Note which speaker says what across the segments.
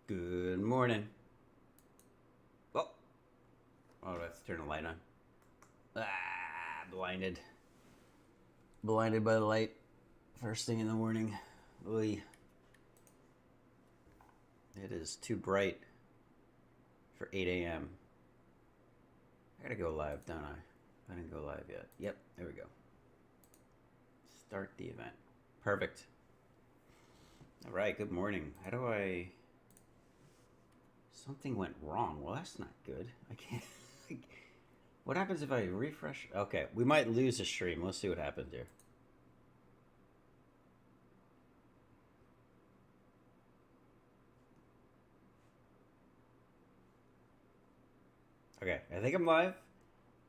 Speaker 1: Good morning. Oh, oh, let's turn the light on. Blinded. Blinded by the light. First thing in the morning. Oy. It is too bright for 8 a.m. I gotta go live, don't I? I didn't go live yet. Yep, there we go. Start the event. Perfect. All right, good morning. How do I. Something went wrong. Well, that's not good. I can't. What happens if I refresh? Okay, we might lose a stream. Let's see what happens here. Okay, I think I'm live,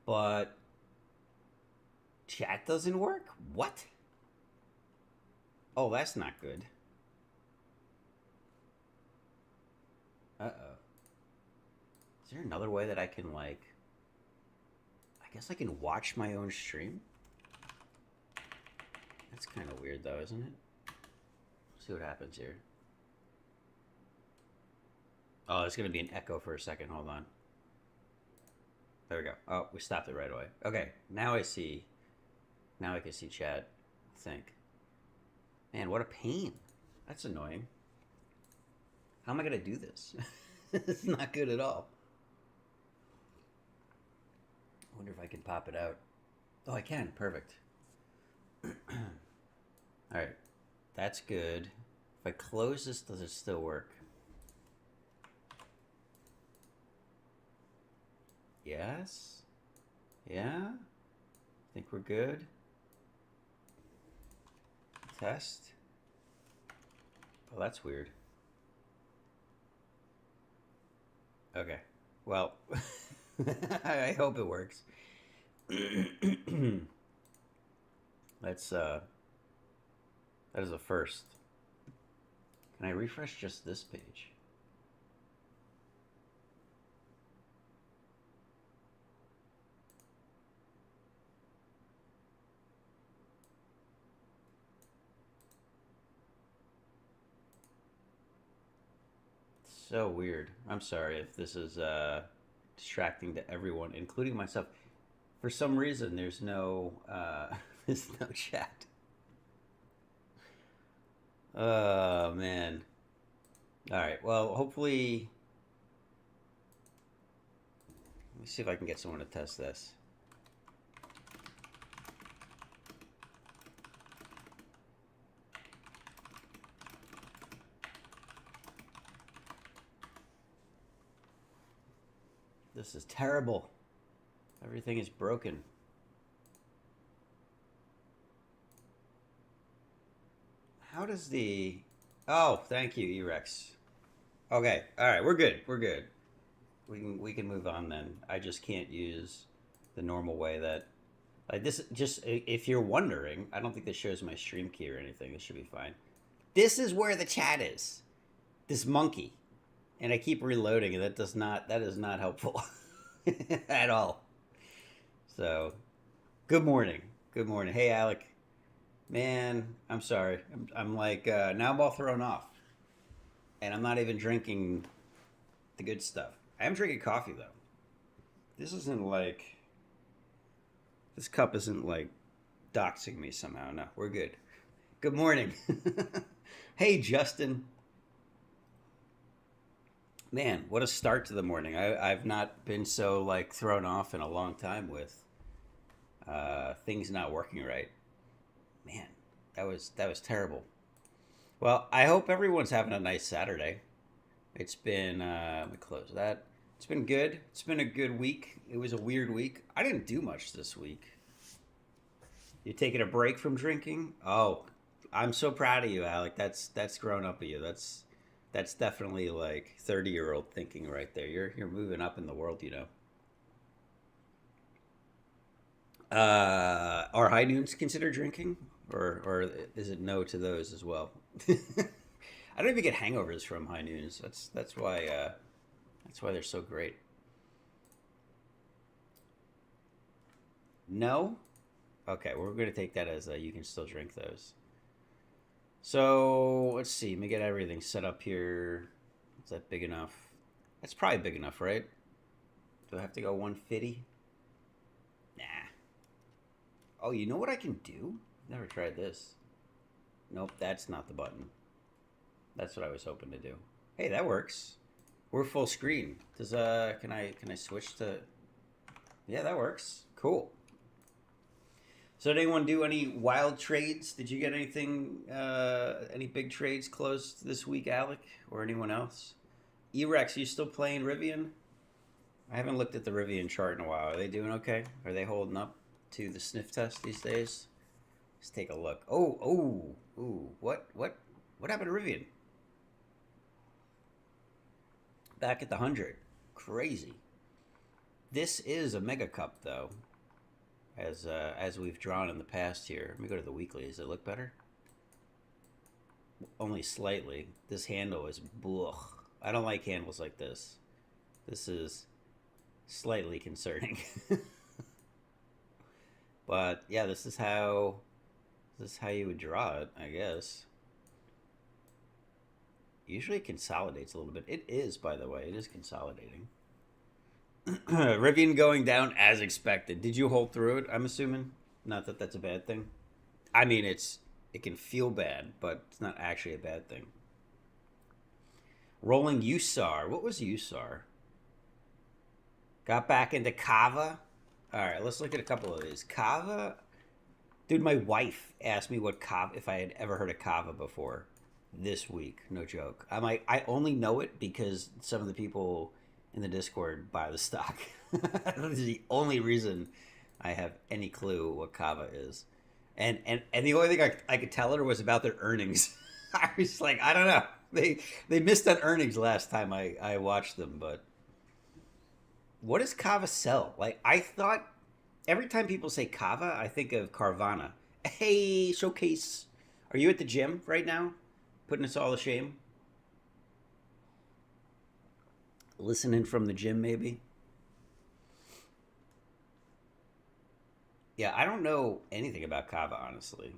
Speaker 1: but chat doesn't work? What? Oh, that's not good. Uh-oh. Is there another way that I can, like... I guess I can watch my own stream? That's kind of weird, though, isn't it? Let's see what happens here. Oh, there's going to be an echo for a second. Hold on. There we go. Oh, we stopped it right away. Okay, now I see. Now I can see chat, I think. Man, what a pain. That's annoying. How am I going to do this? It's not good at all. I wonder if I can pop it out. Oh, I can. Perfect. All right. That's good. If I close this, does it still work? Yes. Yeah. Think we're good. Test. Oh, that's weird. Okay. Well, I hope it works. That's that is a first. Can I refresh just this page? So weird. I'm sorry if this is distracting to everyone, including myself. For some reason, there's no there's no chat. Oh man. All right. Well, hopefully, let me see if I can get someone to test this. This is terrible. Everything is broken. How does the... Oh, thank you, Erex. Okay, all right, we're good. We're good. We can move on then. I just can't use the normal way that like this. Just if you're wondering, I don't think this shows my stream key or anything. It should be fine. This is where the chat is. This monkey, and I keep reloading, and that is not helpful at all. So, good morning. Good morning. Hey, Alec. Man, I'm sorry. I'm like now I'm all thrown off, and I'm not even drinking the good stuff. I am drinking coffee though. This isn't like this cup isn't like doxing me somehow. No, we're good. Good morning. Hey, Justin. Man, what a start to the morning. I've not been so like thrown off in a long time with things not working right. Man, that was terrible. Well, I hope everyone's having a nice Saturday. It's been let me close that. It's been good. It's been a good week. It was a weird week. I didn't do much this week. You taking a break from drinking? Oh, I'm so proud of you, Alec. That's grown up of you. That's definitely like 30-year-old thinking right there. You're moving up in the world, you know. Are high noons considered drinking, or is it no to those as well? I don't even get hangovers from high noons. That's why they're so great. No, okay, we're gonna take that as you can still drink those. So let's see. Let me get everything set up here. Is that big enough? That's probably big enough, right? Do I have to go 150? Nah. Oh, you know what I can do? Never tried this. Nope, that's not the button. That's what I was hoping to do. Hey, that works. We're full screen. Does can I switch to? Yeah, that works. Cool. So did anyone do any wild trades? Did you get anything any big trades closed this week, Alec? Or anyone else? Erex, you still playing Rivian? I haven't looked at the Rivian chart in a while. Are they doing okay? Are they holding up to the sniff test these days? Let's take a look. Oh. What happened to Rivian? Back at the 100. Crazy. This is a mega cup, though, as we've drawn in the past here. Let me go to the weekly. Does it look better? Only slightly. This handle is blech. I don't like handles like this. This is slightly concerning. But yeah, this is how you would draw it, I guess. Usually it consolidates a little bit. It is, by the way. It is consolidating. Rivian going down as expected. Did you hold through it, I'm assuming? Not that that's a bad thing. I mean, it can feel bad, but it's not actually a bad thing. Rolling USAR. What was USAR? Got back into Kava. All right, let's look at a couple of these. Kava. Dude, my wife asked me what Kava, if I had ever heard of Kava before this week. No joke. I'm like, I only know it because some of the people in the Discord buy the stock. This is the only reason I have any clue what Kava is. And the only thing I could tell her was about their earnings. I was like, I don't know. They missed on earnings last time I watched them, but what does Kava sell? Like, I thought every time people say Kava, I think of Carvana. Hey, Showcase. Are you at the gym right now? Putting us all to shame? Listening from the gym, maybe? Yeah, I don't know anything about Kava, honestly.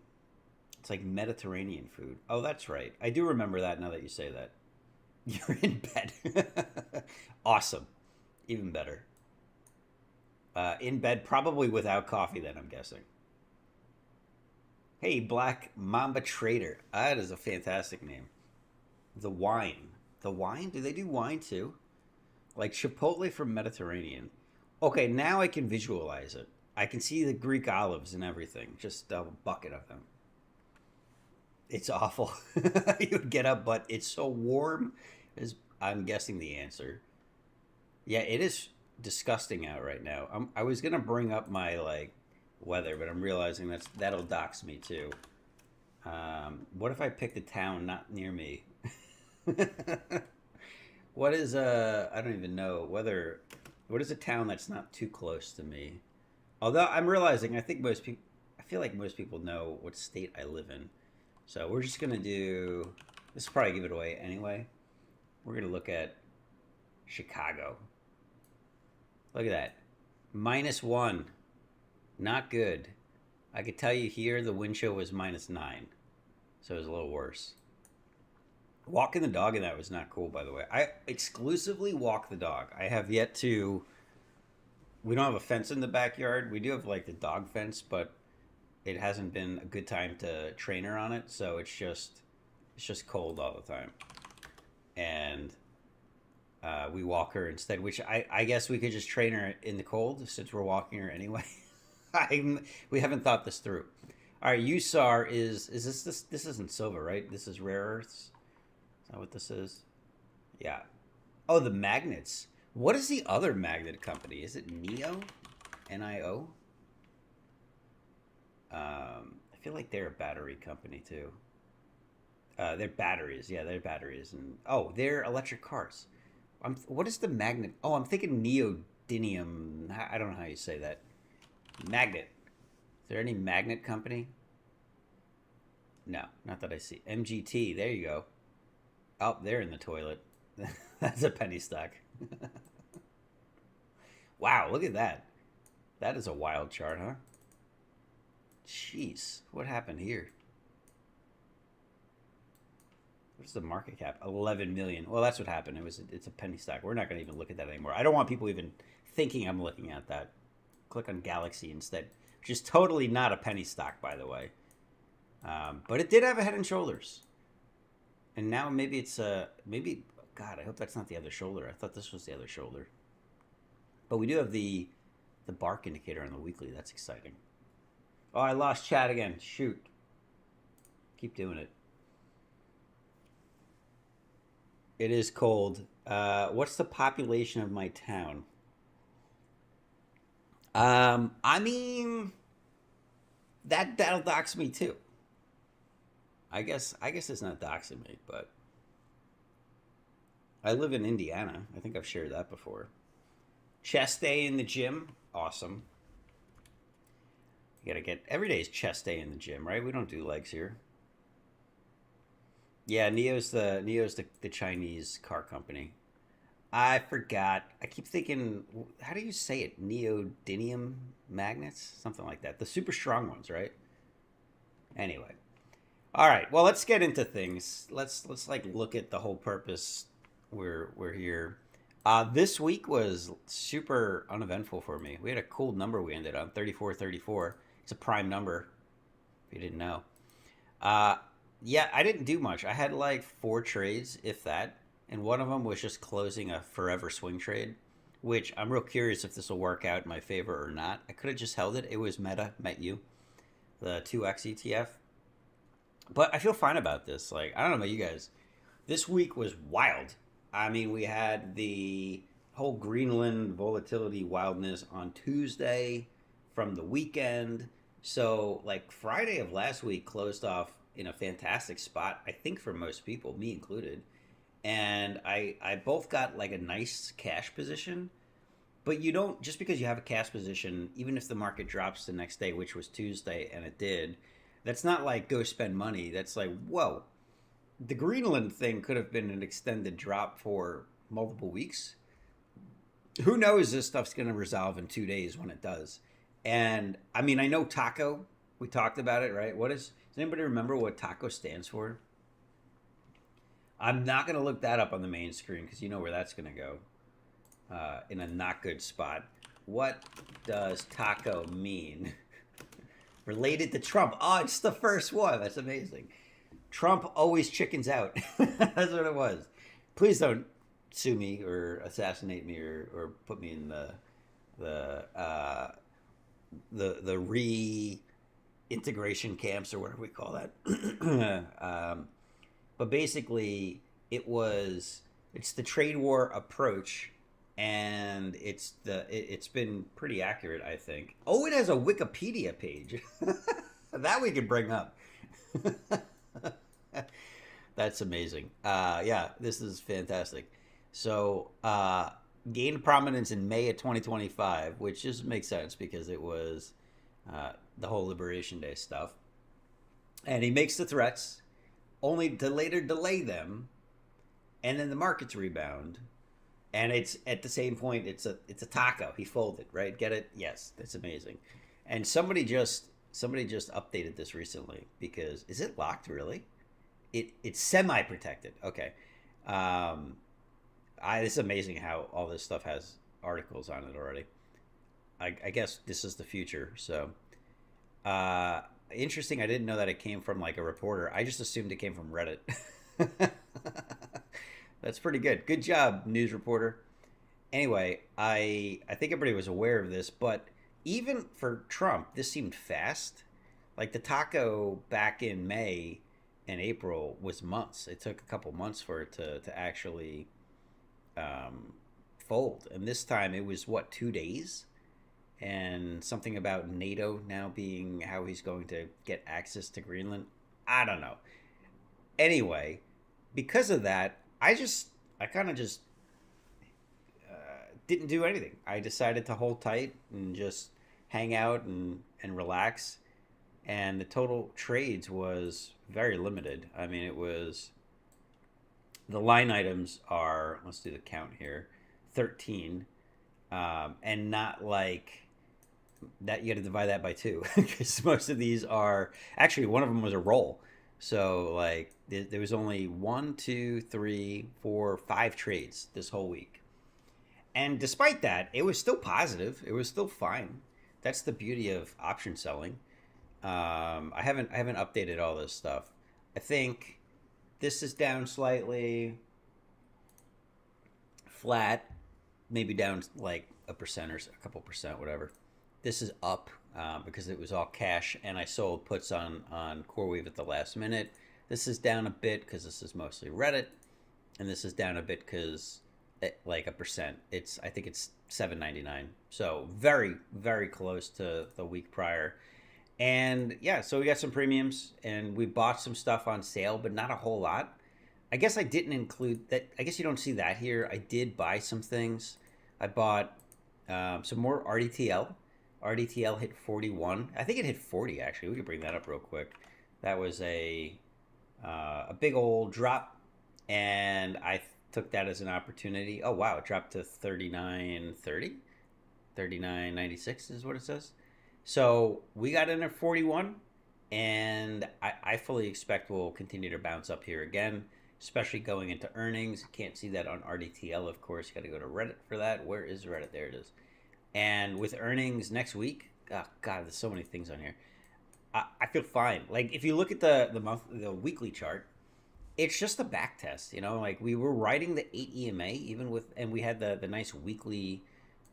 Speaker 1: It's like Mediterranean food. Oh, that's right. I do remember that now that you say that. You're in bed. Awesome. Even better. In bed, probably without coffee, then, I'm guessing. Hey, Black Mamba Trader. That is a fantastic name. The wine. The wine? Do they do wine too? Like Chipotle from Mediterranean. Okay, now I can visualize it. I can see the Greek olives and everything. Just a bucket of them. It's awful. You would get up, but it's so warm. Is I'm guessing the answer. Yeah, it is disgusting out right now. I was gonna bring up my like weather, but I'm realizing that'll dox me too. What if I picked a town not near me? What is I don't even know whether what is a town that's not too close to me. Although I'm realizing I feel like most people know what state I live in. So we're just gonna do this will probably give it away anyway. We're gonna look at Chicago. Look at that. -1. Not good. I could tell you here the wind chill was -9. So it was a little worse. Walking the dog in that was not cool, by the way. I exclusively walk the dog. I have yet to. We don't have a fence in the backyard. We do have like the dog fence, but it hasn't been a good time to train her on it. So it's just cold all the time, and we walk her instead. Which I guess we could just train her in the cold since we're walking her anyway. We haven't thought this through. All right, USAR is this? This isn't silver, right? This is rare earths. Is that what this is? Yeah. Oh, the magnets. What is the other magnet company? Is it NIO? NIO? I feel like they're a battery company too. They're batteries. Yeah, they're batteries. And oh, they're electric cars. What is the magnet? Oh, I'm thinking neodymium. I don't know how you say that. Magnet. Is there any magnet company? No, not that I see. MGT. There you go. Oh, they're in the toilet. That's a penny stock. Wow, look at that. That is a wild chart, huh? Jeez, what happened here? What's the market cap? 11 million. Well, that's what happened. It's a penny stock. We're not going to even look at that anymore. I don't want people even thinking I'm looking at that. Click on Galaxy instead, which is totally not a penny stock, by the way. But it did have a Head and Shoulders, and now maybe it's maybe. God, I hope that's not the other shoulder. I thought this was the other shoulder. But we do have the bark indicator on the weekly. That's exciting. Oh, I lost chat again. Shoot. Keep doing it. It is cold. What's the population of my town? I mean, that'll dox me too. I guess it's not doxing me, but I live in Indiana. I think I've shared that before. Chest day in the gym, awesome. You gotta get every day is chest day in the gym, right? We don't do legs here. Yeah, Neo's the Chinese car company. I forgot. I keep thinking, how do you say it? Neodymium magnets, something like that. The super strong ones, right? Anyway, all right. Well, let's get into things. Let's like look at the whole purpose. We're here. This week was super uneventful for me. We had a cool number we ended on 3434. It's a prime number. If you didn't know. Uh, yeah, I didn't do much. I had like four trades, if that, and one of them was just closing a forever swing trade, which I'm real curious if this will work out in my favor or not. I could have just held it. It was Met you, the 2X ETF. But I feel fine about this. Like, I don't know about you guys. This week was wild. I mean, we had the whole Greenland volatility wildness on Tuesday from the weekend. So, like, Friday of last week closed off in a fantastic spot, I think, for most people, me included. And I both got like a nice cash position, but you don't, just because you have a cash position, even if the market drops the next day, which was Tuesday, and it did, that's not like go spend money. That's like, whoa, the Greenland thing could have been an extended drop for multiple weeks. Who knows, this stuff's going to resolve in 2 days when it does. And I mean, I know Taco, we talked about it, right? Does anybody remember what Taco stands for? I'm not going to look that up on the main screen because you know where that's going to go, in a not good spot. What does Taco mean? Related to Trump. Oh, it's the first one. That's amazing. Trump always chickens out. That's what it was. Please don't sue me or assassinate me or put me in the uh, the reintegration camps or whatever we call that. But basically, it's the trade war approach, and it's been pretty accurate, I think. Oh, it has a Wikipedia page that we could bring up. That's amazing. Yeah, this is fantastic. So, gained prominence in May of 2025, which just makes sense because it was the whole Liberation Day stuff. And he makes the threats, only to later delay them, and then the markets rebound. And it's at the same point, it's a taco. He folded, right? Get it? Yes, that's amazing. And somebody just updated this recently because is it locked really? It's semi protected. Okay. Um, it's amazing how all this stuff has articles on it already. I guess this is the future. So, interesting. I didn't know that it came from like a reporter. I just assumed it came from Reddit. That's pretty good. Good job, news reporter. Anyway, I think everybody was aware of this, but even for Trump, this seemed fast. Like the taco back in May and April was months. It took a couple months for it to actually um, fold, and this time it was what 2 days, and something about NATO now being how he's going to get access to Greenland. I don't know. Anyway, because of that, I kind of just didn't do anything. I decided to hold tight and just hang out and relax. And the total trades was very limited. I mean, it was the line items are, let's do the count here, 13, and not like that. You got to divide that by two because most of these are actually one of them was a roll. So like there was only one, two, three, four, five trades this whole week. And despite that, it was still positive. It was still fine. That's the beauty of option selling. I haven't updated all this stuff. I think this is down slightly, flat, maybe down like a percent or a couple percent, whatever. This is up because it was all cash, and I sold puts on CoreWeave at the last minute. This is down a bit because this is mostly Reddit, and this is down a bit because like a percent. I think it's 7.99, so very very close to the week prior. And yeah, so we got some premiums, and we bought some stuff on sale, but not a whole lot. I guess I didn't include that. I guess you don't see that here. I did buy some things. I bought some more RDTL. RDTL hit 41. I think it hit 40 actually. We could bring that up real quick. That was a big old drop, and I took that as an opportunity. Oh wow, it dropped to 39.30. 39.96 is what it says. So we got in at 41, and I fully expect we'll continue to bounce up here again, especially going into earnings. Can't see that on RDTL, of course. You got to go to Reddit for that. Where is Reddit? There it is. And with earnings next week, oh God, there's so many things on here. I feel fine. Like if you look at the weekly chart, it's just a back test. Like we were riding the 8 EMA even with, and we had the nice weekly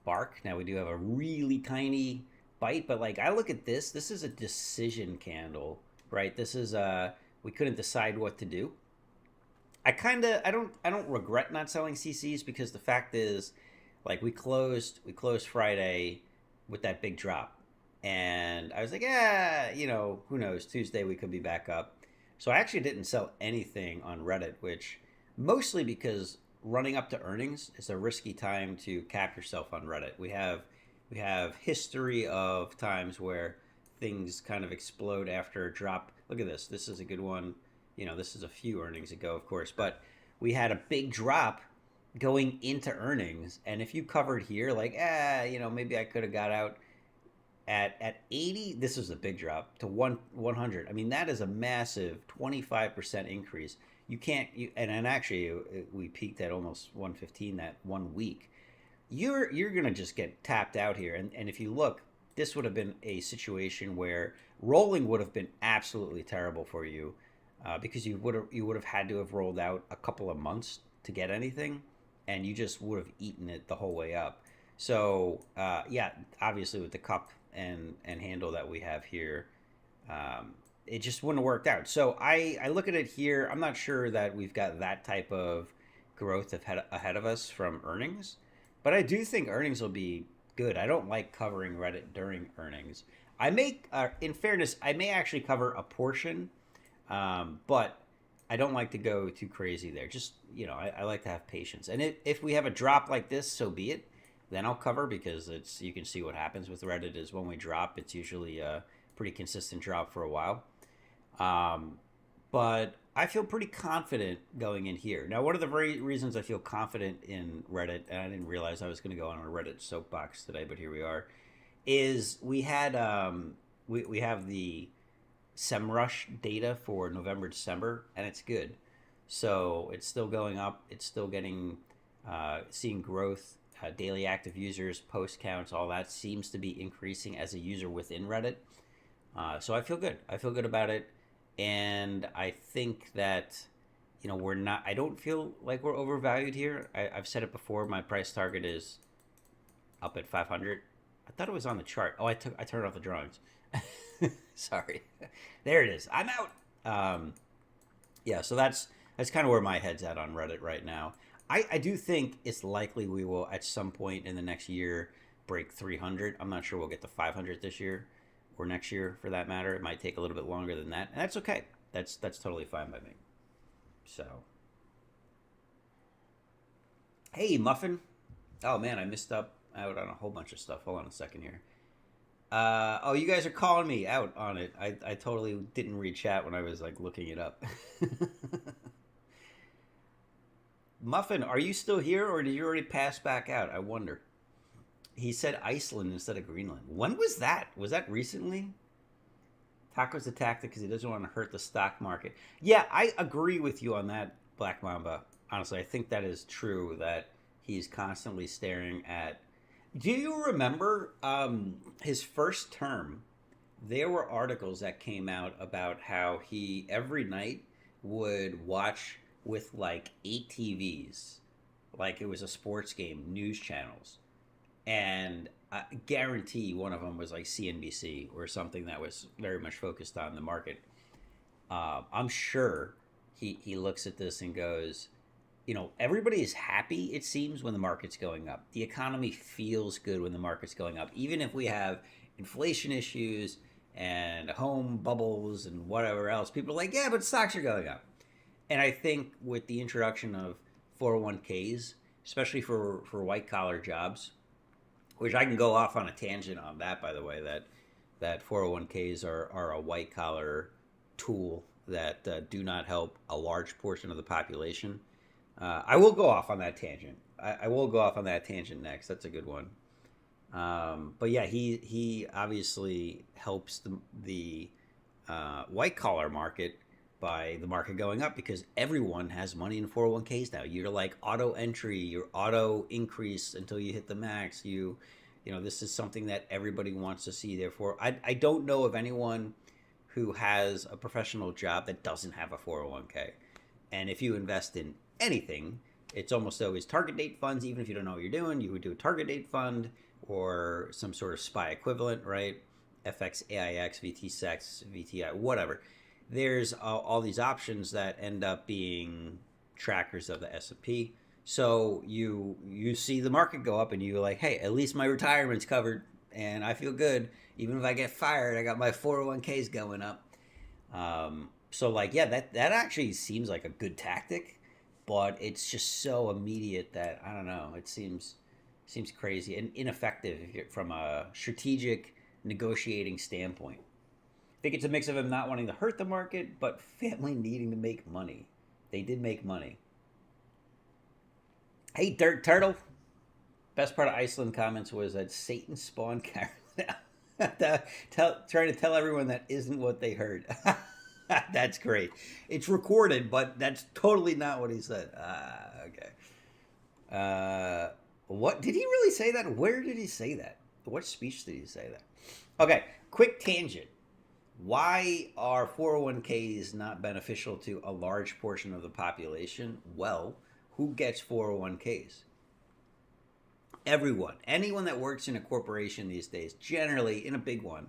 Speaker 1: bark. Now we do have a really tiny bite, but like I look at this. This is a decision candle, right? This is we couldn't decide what to do. I don't regret not selling CCs because the fact is, like we closed Friday with that big drop, and I was like, yeah, who knows? Tuesday we could be back up. So I actually didn't sell anything on Reddit, which mostly because running up to earnings is a risky time to cap yourself on Reddit. We have history of times where things kind of explode after a drop. Look at this. This is a good one. This is a few earnings ago, of course, but we had a big drop going into earnings, and if you covered here, like, maybe I could have got out at 80. This was a big drop to 100. I mean, that is a massive 25% increase. You can't, and actually, we peaked at almost 115 that 1 week. You're gonna just get tapped out here, and if you look, this would have been a situation where rolling would have been absolutely terrible for you, because you would have had to have rolled out a couple of months to get anything, and you just would have eaten it the whole way up. So yeah, obviously with the cup and handle that we have here, it just wouldn't have worked out. So I look at it here. I'm not sure that we've got that type of growth ahead of us from earnings, but I do think earnings will be good. I don't like covering Reddit during earnings. In fairness, I may actually cover a portion, but I don't like to go too crazy there. Just, I like to have patience. And if we have a drop like this, so be it. Then I'll cover, because you can see what happens with Reddit is when we drop, it's usually a pretty consistent drop for a while. Um, but I feel pretty confident going in here. Now, one of the very reasons I feel confident in Reddit, and I didn't realize I was going to go on a Reddit soapbox today, but here we are, is we have the SEMrush data for November, December, and it's good. So it's still going up. It's still seeing growth. Daily active users, post counts, all that seems to be increasing as a user within Reddit. So I feel good. I feel good about it, and I think that we're not. I don't feel like we're overvalued here. I've said it before. My price target is up at 500. I thought it was on the chart. Oh, I turned off the drawings. Sorry. There it is. I'm out. Yeah, so that's kind of where my head's at on Reddit right now. I do think it's likely we will at some point in the next year break 300. I'm not sure we'll get to 500 this year or next year for that matter. It might take a little bit longer than that, and that's okay. That's totally fine by me. So, hey, Muffin. Oh man, I missed out on a whole bunch of stuff. Hold on a second here. Oh, you guys are calling me out on it. I totally didn't read chat when I was like looking it up. Muffin, are you still here, or did you already pass back out? I wonder. He said Iceland instead of Greenland. When was that? Was that recently? Taco's a tactic because he doesn't want to hurt the stock market. Yeah, I agree with you on that, Black Mamba. Honestly, I think that is true that he's constantly staring at. Do you remember his first term? There were articles that came out about how he every night would watch with like 8 TVs, like it was a sports game, news channels, and I guarantee one of them was like CNBC or something that was very much focused on the market. I'm sure he looks at this and goes, everybody is happy, it seems, when the market's going up. The economy feels good when the market's going up, even if we have inflation issues and home bubbles and whatever else. People are like, yeah, but stocks are going up. And I think with the introduction of 401ks, especially for white collar jobs, which I can go off on a tangent on that, by the way, that 401ks are a white collar tool that do not help a large portion of the population. I will go off on that tangent. I will go off on that tangent next. That's a good one. But yeah, he obviously helps the white collar market by the market going up because everyone has money in 401ks now. You're like auto entry, your auto increase until you hit the max. This is something that everybody wants to see. Therefore, I don't know of anyone who has a professional job that doesn't have a 401k. And if you invest in anything, it's almost always target date funds. Even if you don't know what you're doing, you would do a target date fund or some sort of SPY equivalent, right? FX, AIX, VTSEX, VTI, whatever. There's all these options that end up being trackers of the S&P. So you see the market go up and you're like, hey, at least my retirement's covered and I feel good. Even if I get fired, I got my 401ks going up. So like, yeah, that actually seems like a good tactic, but it's just so immediate that I don't know. It seems crazy and ineffective from a strategic negotiating standpoint. I think it's a mix of him not wanting to hurt the market, but family needing to make money. They did make money. Hey, Dirt Turtle. Best part of Iceland comments was that Satan spawned Karen. Trying to tell everyone that isn't what they heard. That's great. It's recorded, but that's totally not what he said. Okay. What did he really say that? Where did he say that? What speech did he say that? Okay, quick tangent. Why are 401ks not beneficial to a large portion of the population? Well, who gets 401ks? Everyone. Anyone that works in a corporation these days, generally, in a big one,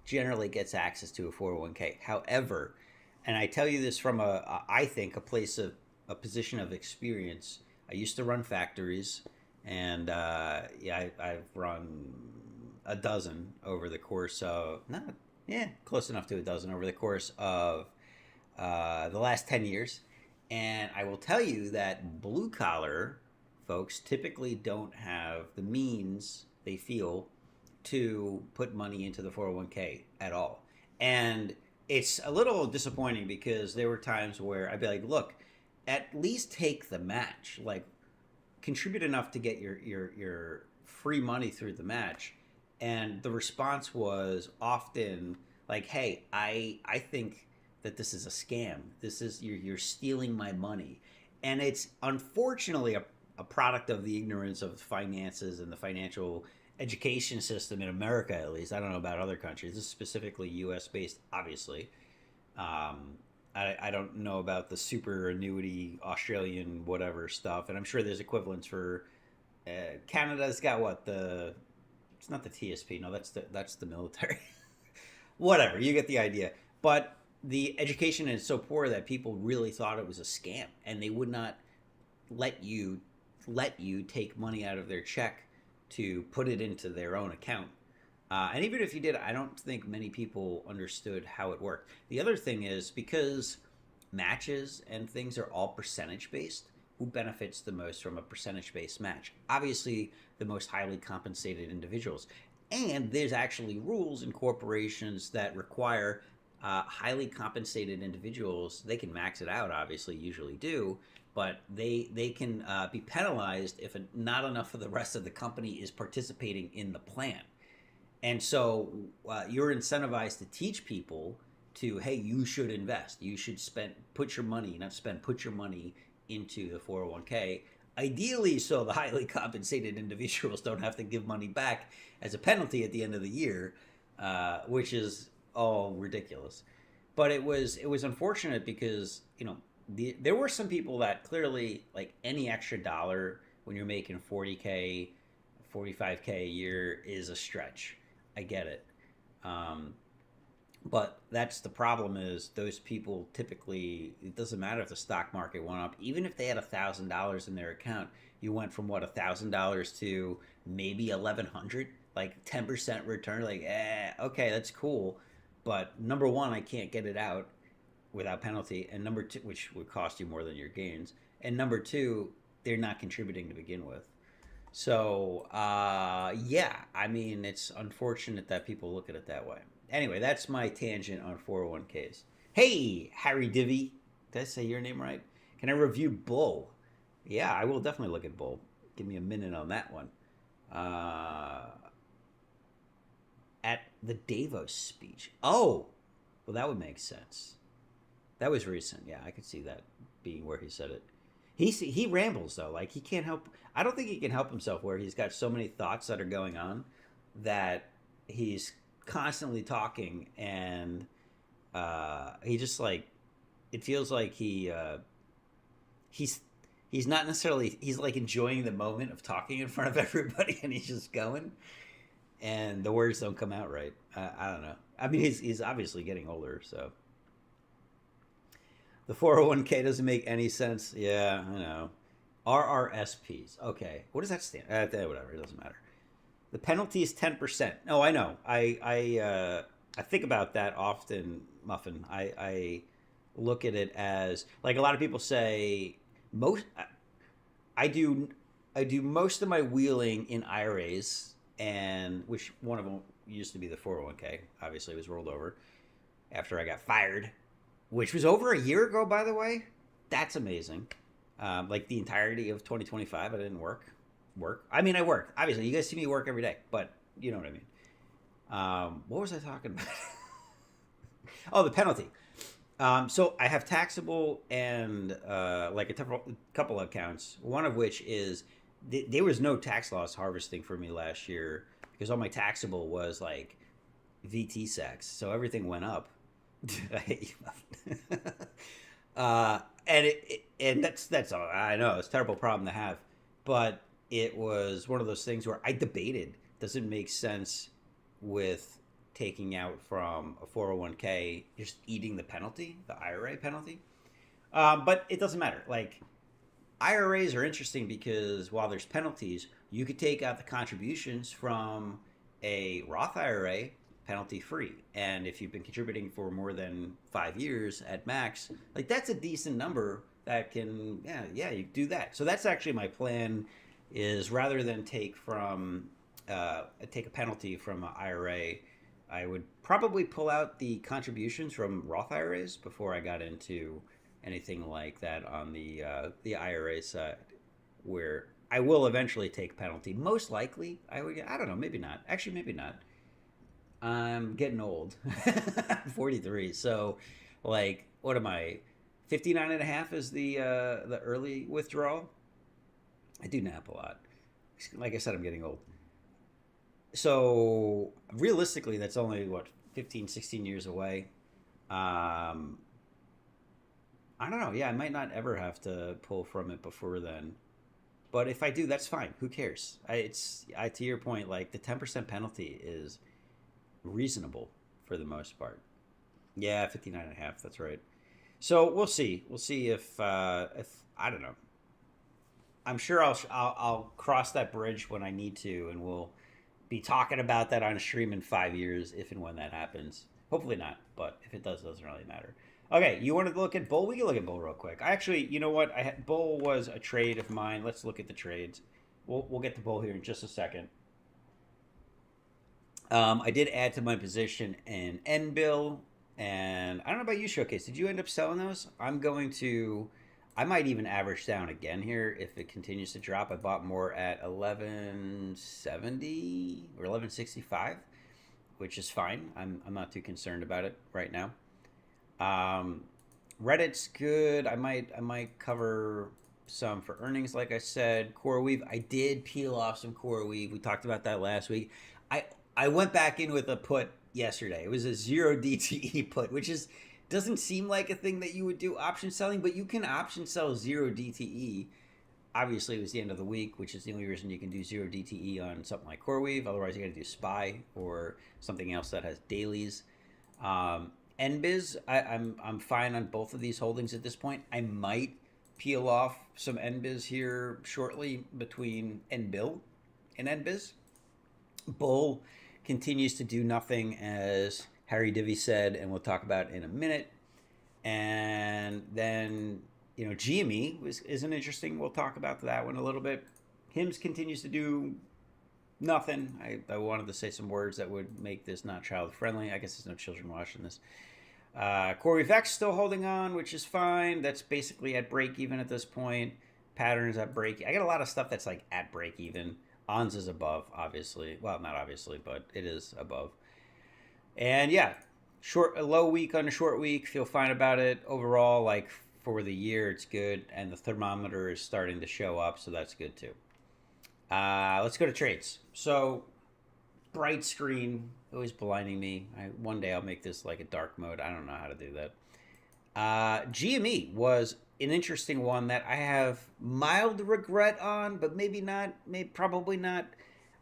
Speaker 1: generally gets access to a 401k. However, and I tell you this from I think, a position of experience. I used to run factories, and I've run a dozen over the course of, close enough to a dozen over the course of the last 10 years. And I will tell you that blue collar folks typically don't have the means, they feel, to put money into the 401k at all. And it's a little disappointing because there were times where I'd be like, look, at least take the match, like contribute enough to get your free money through the match. And the response was often like, hey, I think that this is a scam. This is, you're stealing my money. And it's unfortunately a product of the ignorance of finances and the financial education system in America, at least. I don't know about other countries. This is specifically U.S. based, obviously. I don't know about the super annuity Australian whatever stuff, and I'm sure there's equivalents for Canada's got what, it's not the TSP, no, that's the military. Whatever, you get the idea. But the education is so poor that people really thought it was a scam, and they would not let you take money out of their check to put it into their own account. And even if you did, I don't think many people understood how it worked. The other thing is, because matches and things are all percentage based, who benefits the most from a percentage based match? Obviously, the most highly compensated individuals. And there's actually rules in corporations that require highly compensated individuals. They can max it out, obviously, usually do, but they can be penalized if not enough of the rest of the company is participating in the plan. And so you're incentivized to teach people to, hey, you should invest. You should put your money, not spend, put your money into the 401k. Ideally, so the highly compensated individuals don't have to give money back as a penalty at the end of the year, which is all ridiculous. But it was unfortunate because there were some people that clearly, like, any extra dollar when you're making 40K, 45K a year is a stretch. I get it. Um, but that's the problem, is those people typically, it doesn't matter if the stock market went up, even if they had $1,000 in their account, you went from what, $1,000 to maybe 1,100, like 10% return. Like, okay, that's cool. But number one, I can't get it out without penalty. And number two, which would cost you more than your gains. And number two, they're not contributing to begin with. So, yeah, I mean, it's unfortunate that people look at it that way. Anyway, that's my tangent on 401ks. Hey, Harry Divvy. Did I say your name right? Can I review Bull? Yeah, I will definitely look at Bull. Give me a minute on that one. Uh, at the Davos speech. Oh, well, that would make sense. That was recent. Yeah, I could see that being where he said it. He rambles though. Like, he can't help. I don't think he can help himself, where he's got so many thoughts that are going on that he's constantly talking, and he just, like, it feels like he's he's not necessarily, he's like enjoying the moment of talking in front of everybody, and he's just going, and the words don't come out right. I don't know. I mean, he's obviously getting older, so. The 401k doesn't make any sense. Yeah, I know. RRSPs. Okay. What does that stand? Whatever. It doesn't matter. The penalty is 10%. No, I know. I think about that often, Muffin. I look at it as, like, a lot of people say, most. I do most of my wheeling in IRAs, and which one of them used to be the 401k. Obviously, it was rolled over after I got fired, which was over a year ago, by the way. That's amazing. Like, the entirety of 2025, I didn't work. I mean, I worked. Obviously, you guys see me work every day, but you know what I mean. What was I talking about? Oh, the penalty. So I have taxable and like a couple of accounts, one of which is there was no tax loss harvesting for me last year because all my taxable was like VT sex. So everything went up. I hate you. And that's all I know. It's a terrible problem to have, but it was one of those things where I debated, does it make sense with taking out from a 401k, just eating the penalty, the IRA penalty? But it doesn't matter. Like, IRAs are interesting because while there's penalties, you could take out the contributions from a Roth IRA penalty free. And if you've been contributing for more than 5 years at max, like, that's a decent number that can, you do that. So that's actually my plan, is rather than take a penalty from an IRA, I would probably pull out the contributions from Roth IRAs before I got into anything like that on the IRA side, where I will eventually take penalty. Most likely, I don't know, maybe not. Actually, maybe not. I'm getting old. I'm 43. So, like, what am I? 59 and a half is the early withdrawal. I do nap a lot. Like I said, I'm getting old. So realistically, that's only, what, 15, 16 years away. Um, I don't know. Yeah, I might not ever have to pull from it before then. But if I do, that's fine. Who cares? To your point, like, the 10% penalty is reasonable for the most part. Yeah, 59 and a half. That's right. So we'll see. We'll see if I don't know. I'm sure I'll cross that bridge when I need to, and we'll be talking about that on a stream in 5 years, if and when that happens. Hopefully not, but if it does, it doesn't really matter. Okay, you want to look at Bull? We can look at Bull real quick. Actually, you know what? Bull was a trade of mine. Let's look at the trades. We'll get to Bull here in just a second. I did add to my position in NBIL, and I don't know about you, Showcase. Did you end up selling those? I might even average down again here if it continues to drop. I bought more at 1170 or 1165, which is fine. I'm not too concerned about it right now. Um, Reddit's good. I might cover some for earnings, like I said. CoreWeave. I did peel off some CoreWeave. We talked about that last week. I I went back in with a put yesterday. It was a zero DTE put, which is doesn't seem like a thing that you would do option selling, but you can option sell zero DTE. Obviously, it was the end of the week, which is the only reason you can do zero DTE on something like CoreWeave. Otherwise, you got to do SPY or something else that has dailies. NBIZ, I'm fine on both of these holdings at this point. I might peel off some NBIZ here shortly between NBIL and NBIZ. Bull continues to do nothing, as Harry Divvy said, and we'll talk about in a minute. And then, GME is an interesting. We'll talk about that one a little bit. HIMS continues to do nothing. I wanted to say some words that would make this not child friendly. I guess there's no children watching this. Corey Vex still holding on, which is fine. That's basically at break even at this point. Patterns at break. I got a lot of stuff that's like at break even. ONS is above, obviously. Well, not obviously, but it is above. And yeah, a low week on a short week. Feel fine about it overall. Like for the year, it's good, and the thermometer is starting to show up, so that's good too. Let's go to trades. So bright screen always blinding me. One day I'll make this like a dark mode. I don't know how to do that. GME was an interesting one that I have mild regret on, but maybe not. Maybe probably not.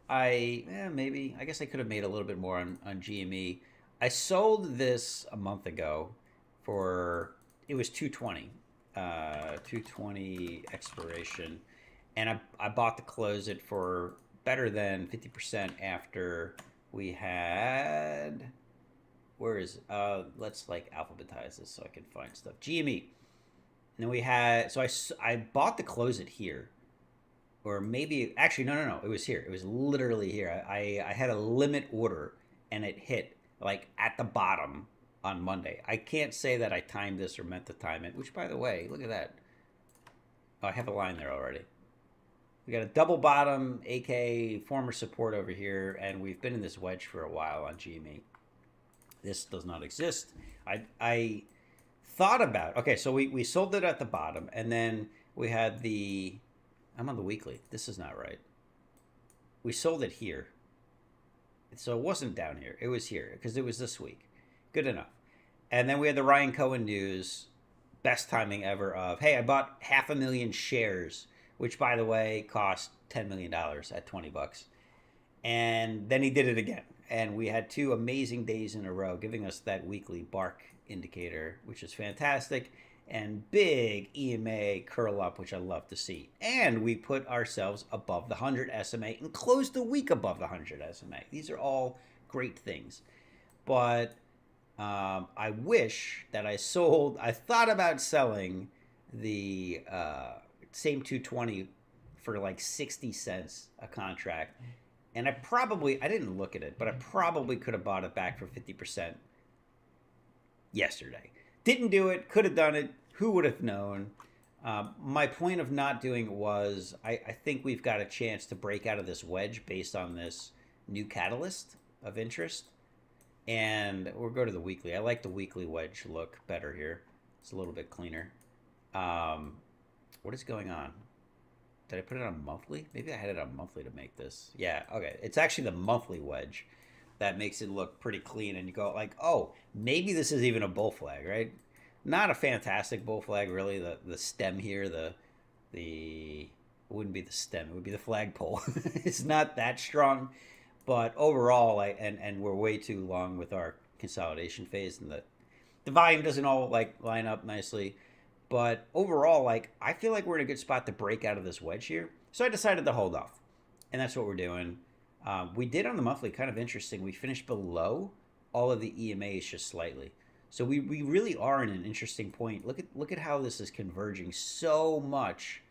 Speaker 1: Maybe. I guess I could have made a little bit more on GME. I sold this a month ago for it was 220, 220 expiration, and I bought the close it for better than 50% after we had where is let's like alphabetize this so I can find stuff. GME. And then we had I bought the close it here, or maybe actually no, it was here. It was literally here. I had a limit order and it hit like at the bottom on Monday. I can't say that I timed this or meant to time it. Which, by the way, look at that. Oh, I have a line there already. We got a double bottom AK former support over here, and we've been in this wedge for a while on GME. This does not exist. I thought about, okay, so we sold it at the bottom, and then we had I'm on the weekly. This is not right. We sold it here. So it wasn't down here. It was here because it was this week. Good enough. And then we had the Ryan Cohen news, best timing ever of, hey, I bought 500,000 shares, which, by the way, cost $10 million at $20. And then he did it again. And we had two amazing days in a row giving us that weekly bark indicator, which is fantastic. And big EMA curl up, which I love to see. And we put ourselves above the 100 SMA and closed the week above the 100 SMA. These are all great things. But I wish that I thought about selling the same 220 for like 60 cents a contract. And I didn't look at it, but I probably could have bought it back for 50% yesterday. Didn't do it, could have done it. Who would have known? My point of not doing it was I think we've got a chance to break out of this wedge based on this new catalyst of interest. And we'll go to the weekly. I like the weekly wedge look better here. It's a little bit cleaner. What is going on? Did I put it on monthly? Maybe I had it on monthly to make this. Yeah, okay. It's actually the monthly wedge that makes it look pretty clean. And you go like, oh, maybe this is even a bull flag, right? Not a fantastic bull flag, really. The stem here, it wouldn't be the stem. It would be the flagpole. It's not that strong. But overall, and we're way too long with our consolidation phase, and the volume doesn't all like line up nicely. But overall, like I feel like we're in a good spot to break out of this wedge here. So I decided to hold off, and that's what we're doing. We did on the monthly, kind of interesting. We finished below all of the EMAs just slightly. So we really are in an interesting point. Look at how this is converging so much.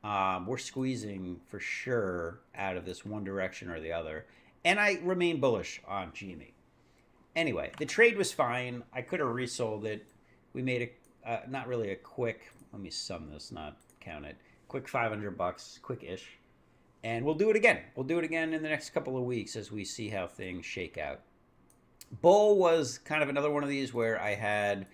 Speaker 1: We're squeezing for sure out of this one direction or the other. And I remain bullish on GME. Anyway, the trade was fine. I could have resold it. We made not really a quick, let me sum this, not count it, quick $500, quick-ish. And we'll do it again. We'll do it again in the next couple of weeks as we see how things shake out. Bull was kind of another one of these where I had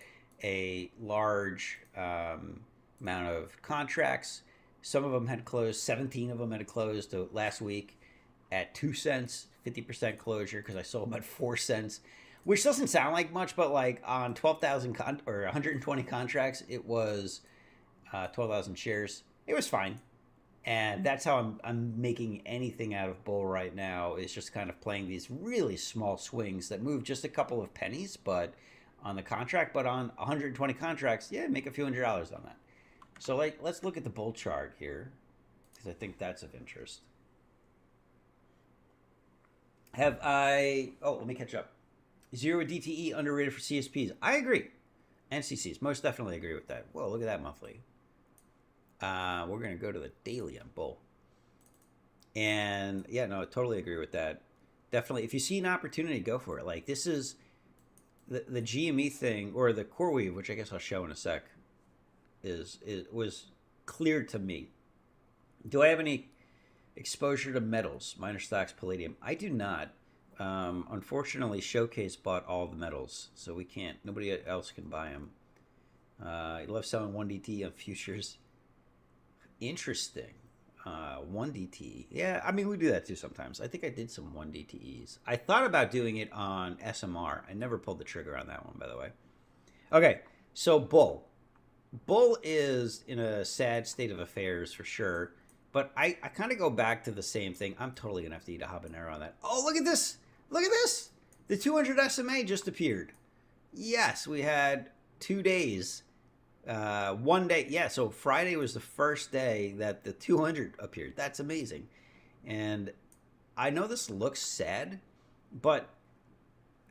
Speaker 1: a large amount of contracts. Some of them had closed. 17 of them had closed last week at 2 cents, 50% closure because I sold them at 4 cents, which doesn't sound like much, but like on 12,000 or 120 contracts, it was 12,000 shares. It was fine. And that's how I'm making anything out of bull right now, is just kind of playing these really small swings that move just a couple of pennies, but on the contract, but on 120 contracts, yeah, make a few $100s on that. So like, let's look at the bull chart here because I think that's of interest. Have I? Oh, let me catch up. Zero DTE underrated for CSPs. I agree. NCCs, most definitely agree with that. Whoa, look at that monthly. We're gonna go to the daily on bull. And yeah, no, I totally agree with that. Definitely, if you see an opportunity, go for it. Like this is the GME thing, or the CoreWeave, which I guess I'll show in a sec, is was clear to me. Do I have any exposure to metals, minor stocks, palladium? I do not. Unfortunately, Showcase bought all the metals, so we can't. Nobody else can buy them. I love selling 1DT on futures. Interesting. 1DT. Yeah, I mean, we do that too sometimes. I think I did some 1DTEs. I thought about doing it on SMR. I never pulled the trigger on that one, by the way. Okay, so bull. Bull is in a sad state of affairs for sure. But I kind of go back to the same thing. I'm totally going to have to eat a habanero on that. Oh, look at this. Look at this. The 200 SMA just appeared. Yes, we had 2 days. 1 day. Yeah, so Friday was the first day that the 200 appeared. That's amazing. And I know this looks sad, but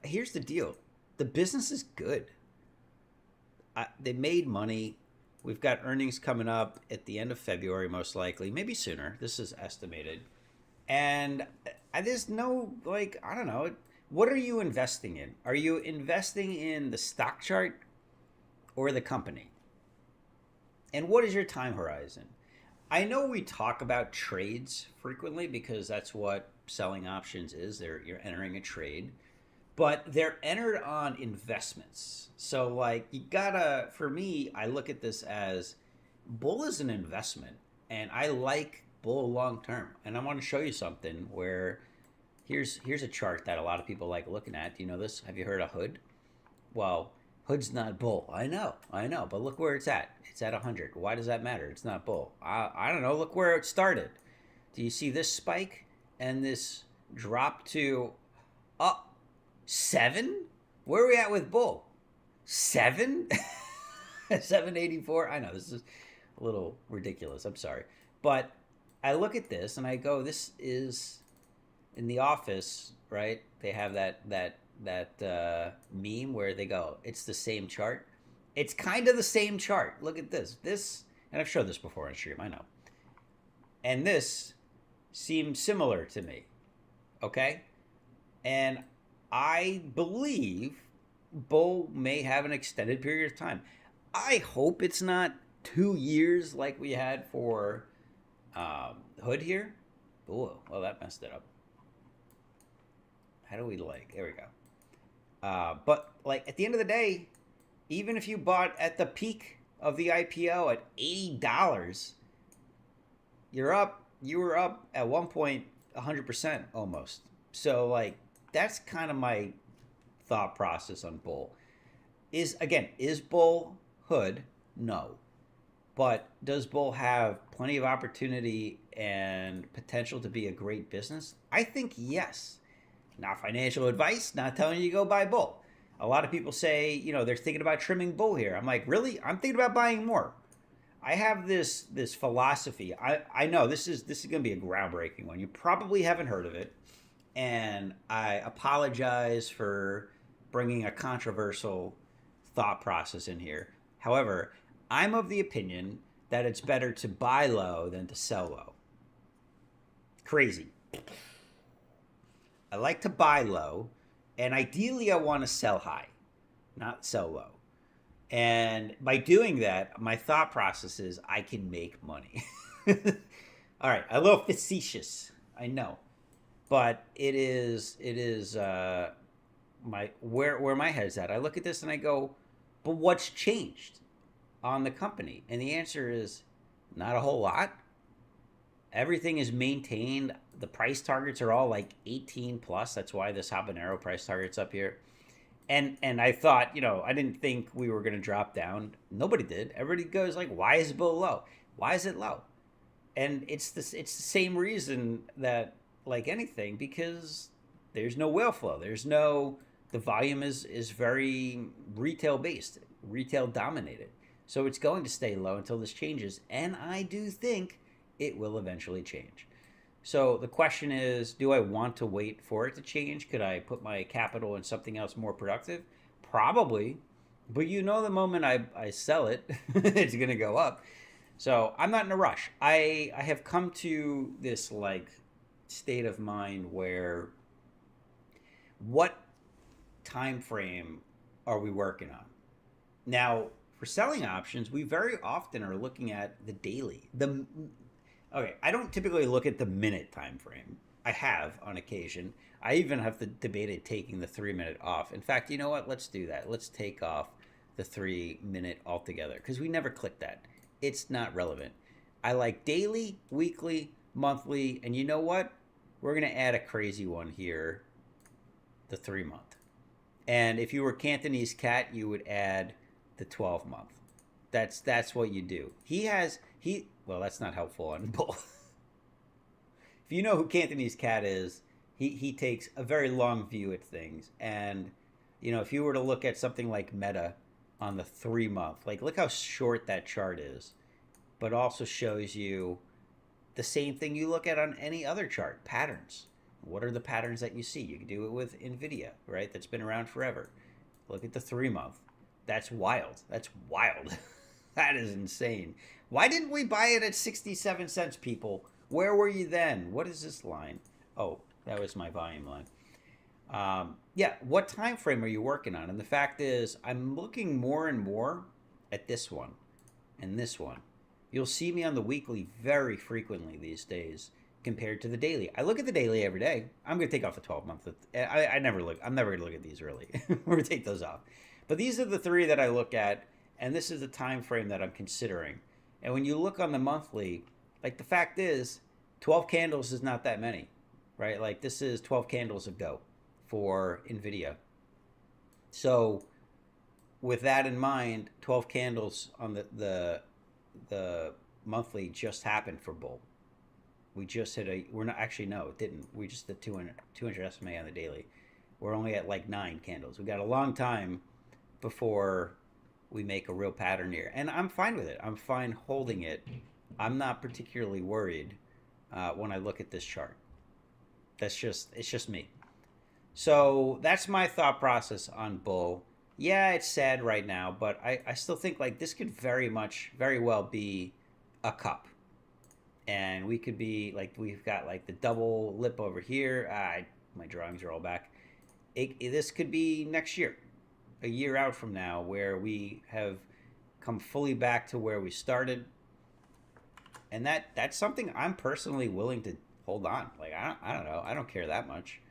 Speaker 1: here's the deal. The business is good. They made money. We've got earnings coming up at the end of February, most likely, maybe sooner. This is estimated. And there's no, like, I don't know. What are you investing in? Are you investing in the stock chart or the company? And what is your time horizon? I know we talk about trades frequently because that's what selling options is. You're entering a trade, but they're entered on investments. So like you gotta, for me, I look at this as bull is an investment, and I like bull long term. And I want to show you something where here's a chart that a lot of people like looking at. Do you know this? Have you heard of Hood? Well, Hood's not bull. I know, but look where it's at. It's at 100. Why does that matter? It's not bull. I don't know. Look where it started. Do you see this spike and this drop to 7? Where are we at with bull? 7? 784? I know this is a little ridiculous. I'm sorry. But I look at this and I go, this is in the office, right? They have that meme where they go, it's the same chart. It's kind of the same chart. Look at this. And I've showed this before on stream, I know. And this seems similar to me. Okay? And I believe bull may have an extended period of time. I hope it's not 2 years like we had for Hood here. Oh, well, that messed it up. How do we there we go. But like at the end of the day, even if you bought at the peak of the IPO at $80, you were up at one point 100% almost. So like that's kind of my thought process on bull. Is bull Hood? No. But does bull have plenty of opportunity and potential to be a great business? I think yes. Not financial advice, not telling you to go buy bull. A lot of people say, they're thinking about trimming bull here. I'm like, really? I'm thinking about buying more. I have this philosophy. I know this is going to be a groundbreaking one. You probably haven't heard of it. And I apologize for bringing a controversial thought process in here. However, I'm of the opinion that it's better to buy low than to sell low. Crazy. I like to buy low, and ideally I want to sell high, not sell low. And by doing that, my thought process is I can make money. All right, a little facetious, I know, but it is my where my head's at. I look at this and I go, But what's changed on the company? And the answer is not a whole lot. Everything is maintained. The price targets are all like 18 plus. That's why this habanero price target's up here. And I thought, I didn't think we were going to drop down. Nobody did. Everybody goes like, why is Bull low? Why is it low? And it's the same reason that, like anything, because there's no whale flow. There's no The volume is very retail based, retail dominated. So it's going to stay low until this changes, and I do think it will eventually change. So the question is, do I want to wait for it to change? Could I put my capital in something else more productive? Probably. But the moment I sell it, it's going to go up. So I'm not in a rush. I have come to this like state of mind where what time frame are we working on? Now, for selling options, we very often are looking at the daily. I don't typically look at the minute time frame. I have on occasion. I even have debated taking the 3 minute off. In fact, you know what? Let's do that. Let's take off the 3 minute altogether because we never click that. It's not relevant. I like daily, weekly, monthly, and you know what? We're going to add a crazy one here, the 3 month. And if you were Cantonese Cat, you would add the 12 month. That's what you do. Well, that's not helpful on both. If you know who Cantonese Cat is, he takes a very long view at things. And if you were to look at something like Meta on the 3 month, like look how short that chart is, but also shows you the same thing you look at on any other chart, patterns. What are the patterns that you see? You can do it with NVIDIA, right? That's been around forever. Look at the 3 month. That's wild. That's wild. That is insane. Why didn't we buy it at 67 cents, people? Where were you then? What is this line? Oh, that was my volume line. Yeah, what time frame are you working on? And the fact is, I'm looking more and more at this one and this one. You'll see me on the weekly very frequently these days compared to the daily. I look at the daily every day. I'm going to take off the 12 month. I never look. I'm never going to look at these really. We're going to take those off. But these are the three that I look at, and this is the time frame that I'm considering. And when you look on the monthly, like the fact is, 12 candles is not that many, right? Like this is 12 candles of go for NVIDIA. So with that in mind, 12 candles on the monthly just happened for Bull. We just hit we're not actually, no, it didn't. We just did 200 SMA on the daily. We're only at like 9 candles. We got a long time before we make a real pattern here. And I'm fine with it. I'm fine holding it. I'm not particularly worried when I look at this chart. It's just me. So that's my thought process on Bull. Yeah, it's sad right now, but I still think like this could very well be a cup. And we could be like, we've got like the double lip over here. My drawings are all back. This could be next year, a year out from now, where we have come fully back to where we started. And that's something I'm personally willing to hold on. Like, I don't know. I don't care that much.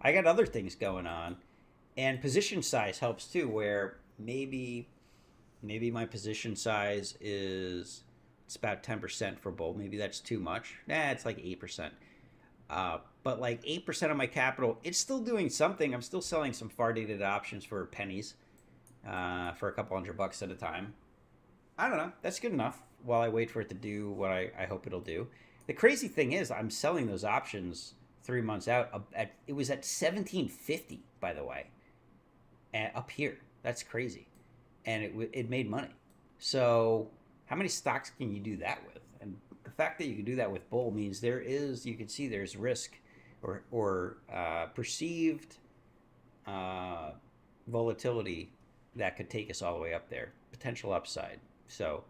Speaker 1: I got other things going on. And position size helps too, where maybe my position size is, it's about 10% for Bull. Maybe that's too much. It's like 8%. But like 8% of my capital, it's still doing something. I'm still selling some far dated options for pennies, for a couple $100 at a time. I don't know. That's good enough while I wait for it to do what I hope it'll do. The crazy thing is, I'm selling those options 3 months out. It was at 1750, by the way, up here. That's crazy, and it made money. So how many stocks can you do that with? And the fact that you can do that with Bull means you can see there's risk or perceived volatility that could take us all the way up there, potential upside. So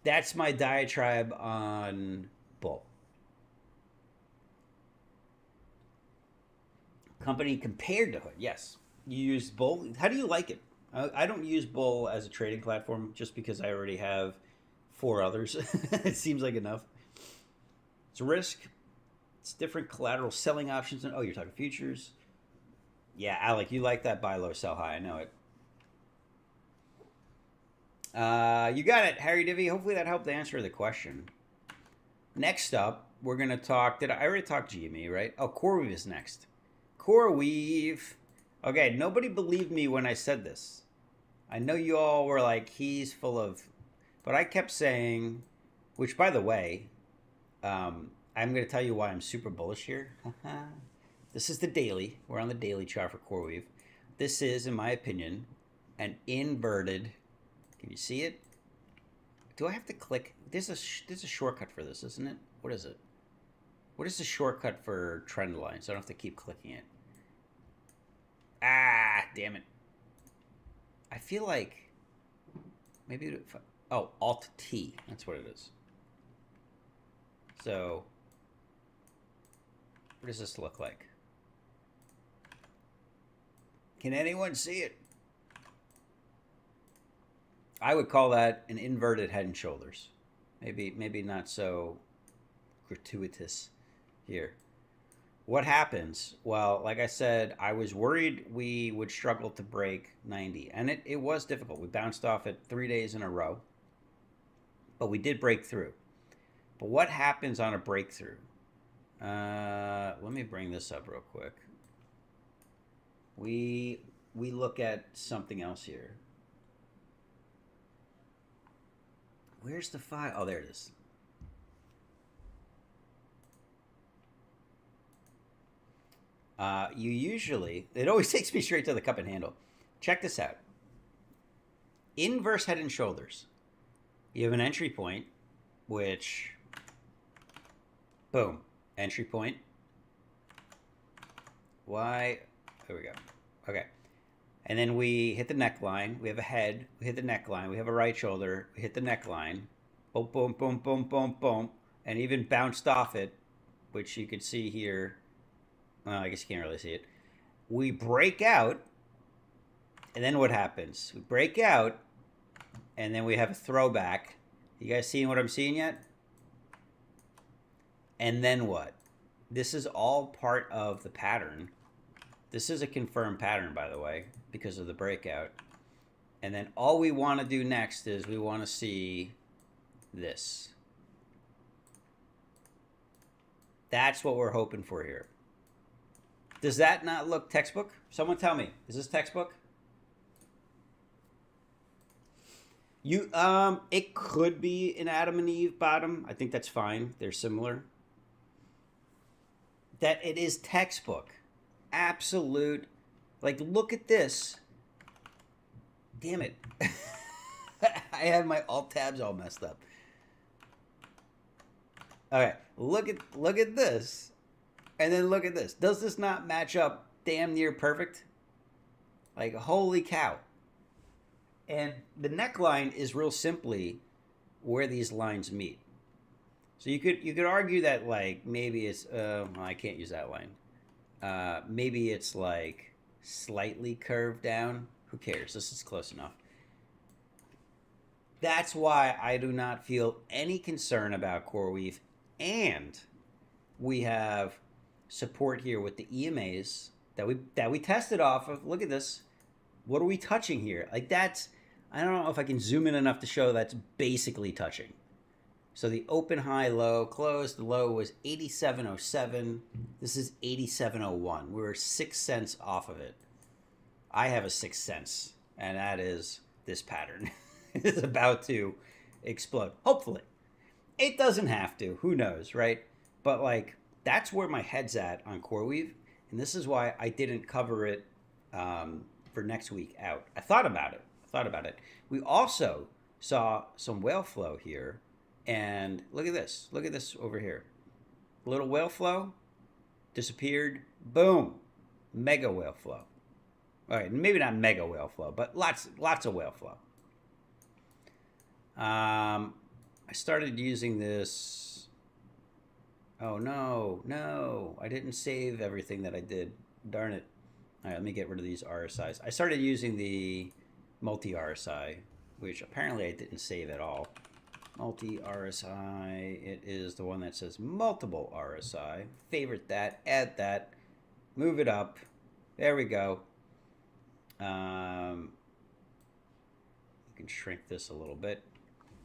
Speaker 1: that's my diatribe on Bull. Company compared to Hood, yes. You use Bull. How do you like it? I don't use Bull as a trading platform just because I already have 4 others. It seems like enough. It's risk. It's different collateral selling options. Oh, you're talking futures. Yeah, Alec, you like that buy low, sell high. I know it. You got it, Harry Divvy. Hopefully that helped answer the question. Next up, we're going to talk. I already talked GME, right? Oh, CoreWeave is next. CoreWeave. Okay, nobody believed me when I said this. I know you all were like, he's full of. But I kept saying, which by the way, I'm going to tell you why I'm super bullish here. This is the daily. We're on the daily chart for CoreWeave. This is, in my opinion, an inverted. Can you see it? Do I have to click? There's a shortcut for this, isn't it? What is it? What is the shortcut for trend lines? I don't have to keep clicking it. Ah, damn it. I feel like maybe. Oh, Alt T. That's what it is. So, what does this look like? Can anyone see it? I would call that an inverted head and shoulders. Maybe not so gratuitous here. What happens? Well, like I said, I was worried we would struggle to break 90. And it was difficult. We bounced off it 3 days in a row. But we did break through. But what happens on a breakthrough? Let me bring this up real quick. We look at something else here. Where's the file? Oh, there it is. You usually, it always takes me straight to the cup and handle. Check this out. Inverse head and shoulders. You have an entry point, which, boom, entry point. Why? There we go. Okay. And then we hit the neckline. We have a head. We hit the neckline. We have a right shoulder. We hit the neckline. Boom, boom, boom, boom, boom, boom. And even bounced off it, which you could see here. Well, I guess you can't really see it. We break out. And then what happens? We break out. And then we have a throwback. You guys seeing what I'm seeing yet? And then what? This is all part of the pattern. This is a confirmed pattern, by the way, because of the breakout. And then all we want to do next is we want to see this. That's what we're hoping for here. Does that not look textbook? Someone tell me. Is this textbook? It could be an Adam and Eve bottom. I think that's fine. They're similar. That it is textbook. Absolute. Like, look at this. Damn it. I have my alt tabs all messed up. Okay, look at this. And then look at this. Does this not match up damn near perfect? Like, holy cow. And the neckline is real simply where these lines meet. So you could argue that, like, maybe it's well, I can't use that line. Maybe it's like slightly curved down. Who cares? This is close enough. That's why I do not feel any concern about CoreWeave. And we have support here with the EMAs that we tested off of. Look at this. What are we touching here? Like, that's, I don't know if I can zoom in enough to show that's basically touching. So the open, high, low, close. The low was 87.07. This is 87.01. We're 6 cents off of it. I have a 6 cents, and that is this pattern. It's about to explode. Hopefully. It doesn't have to. Who knows, right? But, like, that's where my head's at on CoreWeave, and this is why I didn't cover it for next week out. I thought about it. We also saw some whale flow here. And look at this. Look at this over here. Little whale flow. Disappeared. Boom. Mega whale flow. All right, maybe not mega whale flow, but lots of whale flow. I started using this. Oh, no. I didn't save everything that I did. Darn it. All right, let me get rid of these RSIs. I started using the multi-RSI, which apparently I didn't save at all. Multi-RSI, it is the one that says multiple RSI. Favorite that, add that, move it up. There we go. can shrink this a little bit.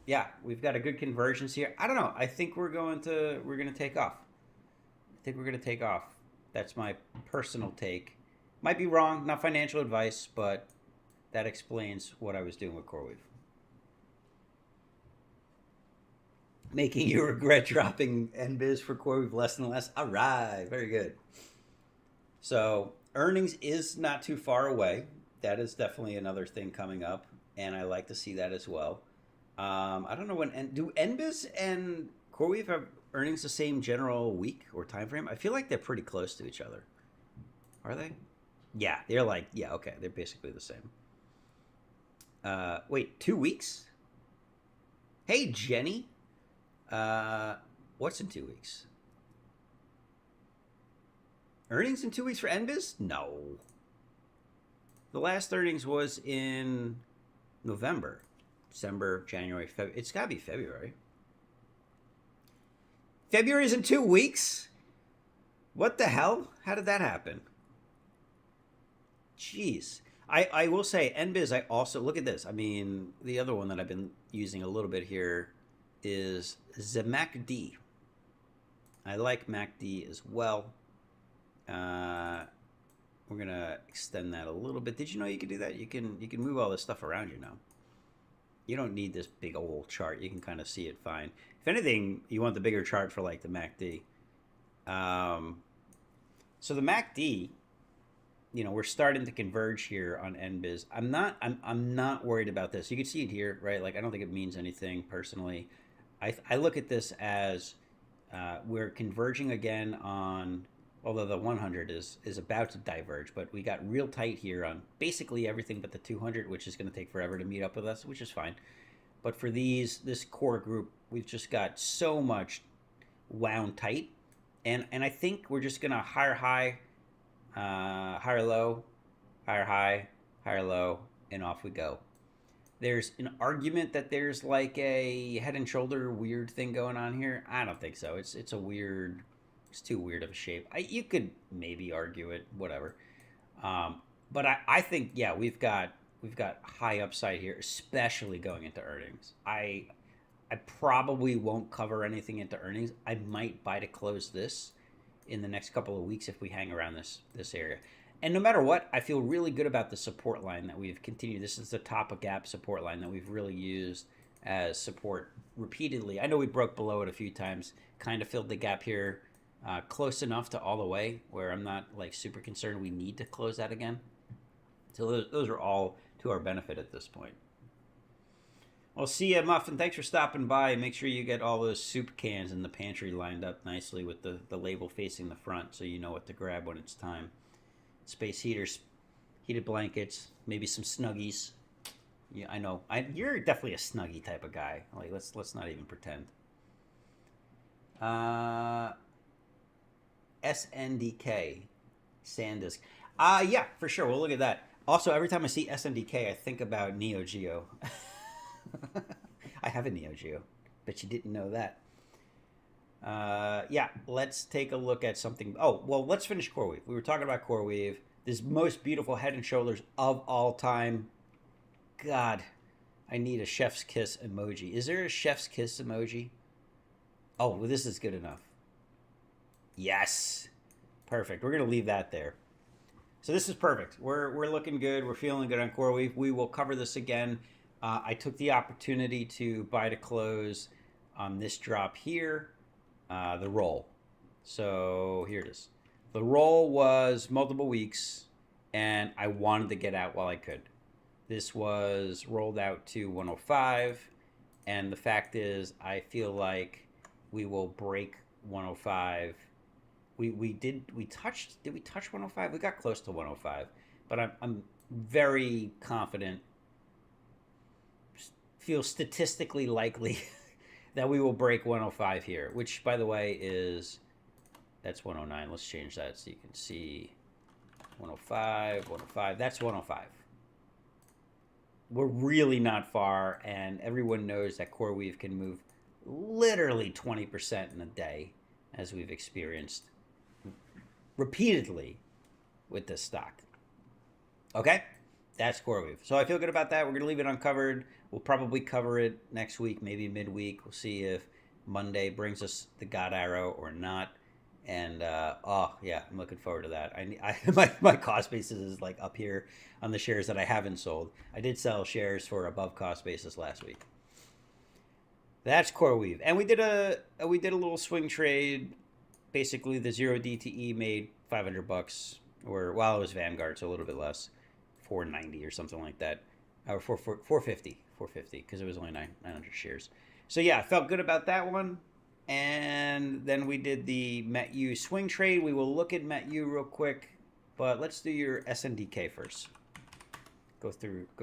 Speaker 1: Yeah, we've got a good convergence here. I don't know. I think we're going to take off. I think we're going to take off. That's my personal take. Might be wrong, not financial advice, but that explains what I was doing with CoreWeave. Making you regret dropping NBIS for CoreWeave less and less. All right, very good. So earnings is not too far away. That is definitely another thing coming up, and I like to see that as well. I don't know when do NBIS and CoreWeave have earnings the same general week or time frame? I feel like they're pretty close to each other. Are they? Yeah, they're like okay, they're basically the same. Wait, 2 weeks? Hey Jenny, what's in 2 weeks? Earnings in 2 weeks for NBIS? No. The last earnings was in November, December, January, February. It's got to be February. February is in 2 weeks? What the hell? How did that happen? Jeez. I will say, NBIS, I also, look at this. I mean, the other one that I've been using a little bit here is the MACD. I like MACD as well. We're going to extend that a little bit. Did you know you can do that? You can move all this stuff around you now. You don't need this big old chart. You can kind of see it fine. If anything, you want the bigger chart for like the MACD. So the MACD, we're starting to converge here on NBIS. I'm not worried about this. You can see it here, right? Like I don't think it means anything personally. I look at this as we're converging again on, although the 100 is about to diverge, but we got real tight here on basically everything but the 200, which is going to take forever to meet up with us, which is fine. But for this core group, we've just got so much wound tight, and I think we're just going to higher high, higher low, higher high, higher low, and off we go. There's an argument that there's like a head and shoulder weird thing going on here. I don't think so. It's too weird of a shape. You could maybe argue it, whatever. But I think we've got high upside here, especially going into earnings. I probably won't cover anything into earnings. I might buy to close this in the next couple of weeks if we hang around this area. And no matter what, I feel really good about the support line that we've continued. This is the top of gap support line that we've really used as support repeatedly. I know we broke below it a few times, kind of filled the gap here. Close enough to all the way where I'm not like super concerned we need to close that again. So those are all to our benefit at this point. Well, see ya, Muffin. Thanks for stopping by. Make sure you get all those soup cans in the pantry lined up nicely with the label facing the front so you know what to grab when it's time. Space heaters, heated blankets, maybe some Snuggies. Yeah, I know. You're definitely a Snuggie type of guy. Like let's not even pretend. SNDK, SanDisk. Yeah, for sure. We'll look at that. Also, every time I see SNDK, I think about Neo Geo. I have a Neo Geo, but you didn't know that. Yeah, let's take a look at something. Oh, well, let's finish CoreWeave. We were talking about CoreWeave. This most beautiful head and shoulders of all time. God, I need a chef's kiss emoji. Is there a chef's kiss emoji? Oh, well, this is good enough. Yes. Perfect. We're going to leave that there. So this is perfect. We're looking good. We're feeling good on CoreWeave. We will cover this again. I took the opportunity to buy to close on this drop here, the roll. So here it is. The roll was multiple weeks, and I wanted to get out while I could. This was rolled out to 105, and the fact is I feel like we will break 105. Did we touch 105? We got close to 105, but I'm very confident, feel statistically likely that we will break 105 here, which by the way that's 109. Let's change that so you can see 105, 105. That's 105. We're really not far, and everyone knows that CoreWeave can move literally 20% in a day, as we've experienced repeatedly with this stock. Okay? That's CoreWeave. So I feel good about that. We're going to leave it uncovered. We'll probably cover it next week, maybe midweek. We'll see if Monday brings us the God Arrow or not. And oh yeah, I'm looking forward to that. My cost basis is like up here on the shares that I haven't sold. I did sell shares for above cost basis last week. That's CoreWeave, and we did a little swing trade. Basically, the zero DTE made $500, or while it was Vanguard, so a little bit less, 490 or something like that, or 450, because it was only 900 shares. So yeah, I felt good about that one. And then we did the METU swing trade. We will look at METU real quick, but let's do your SNDK first. Go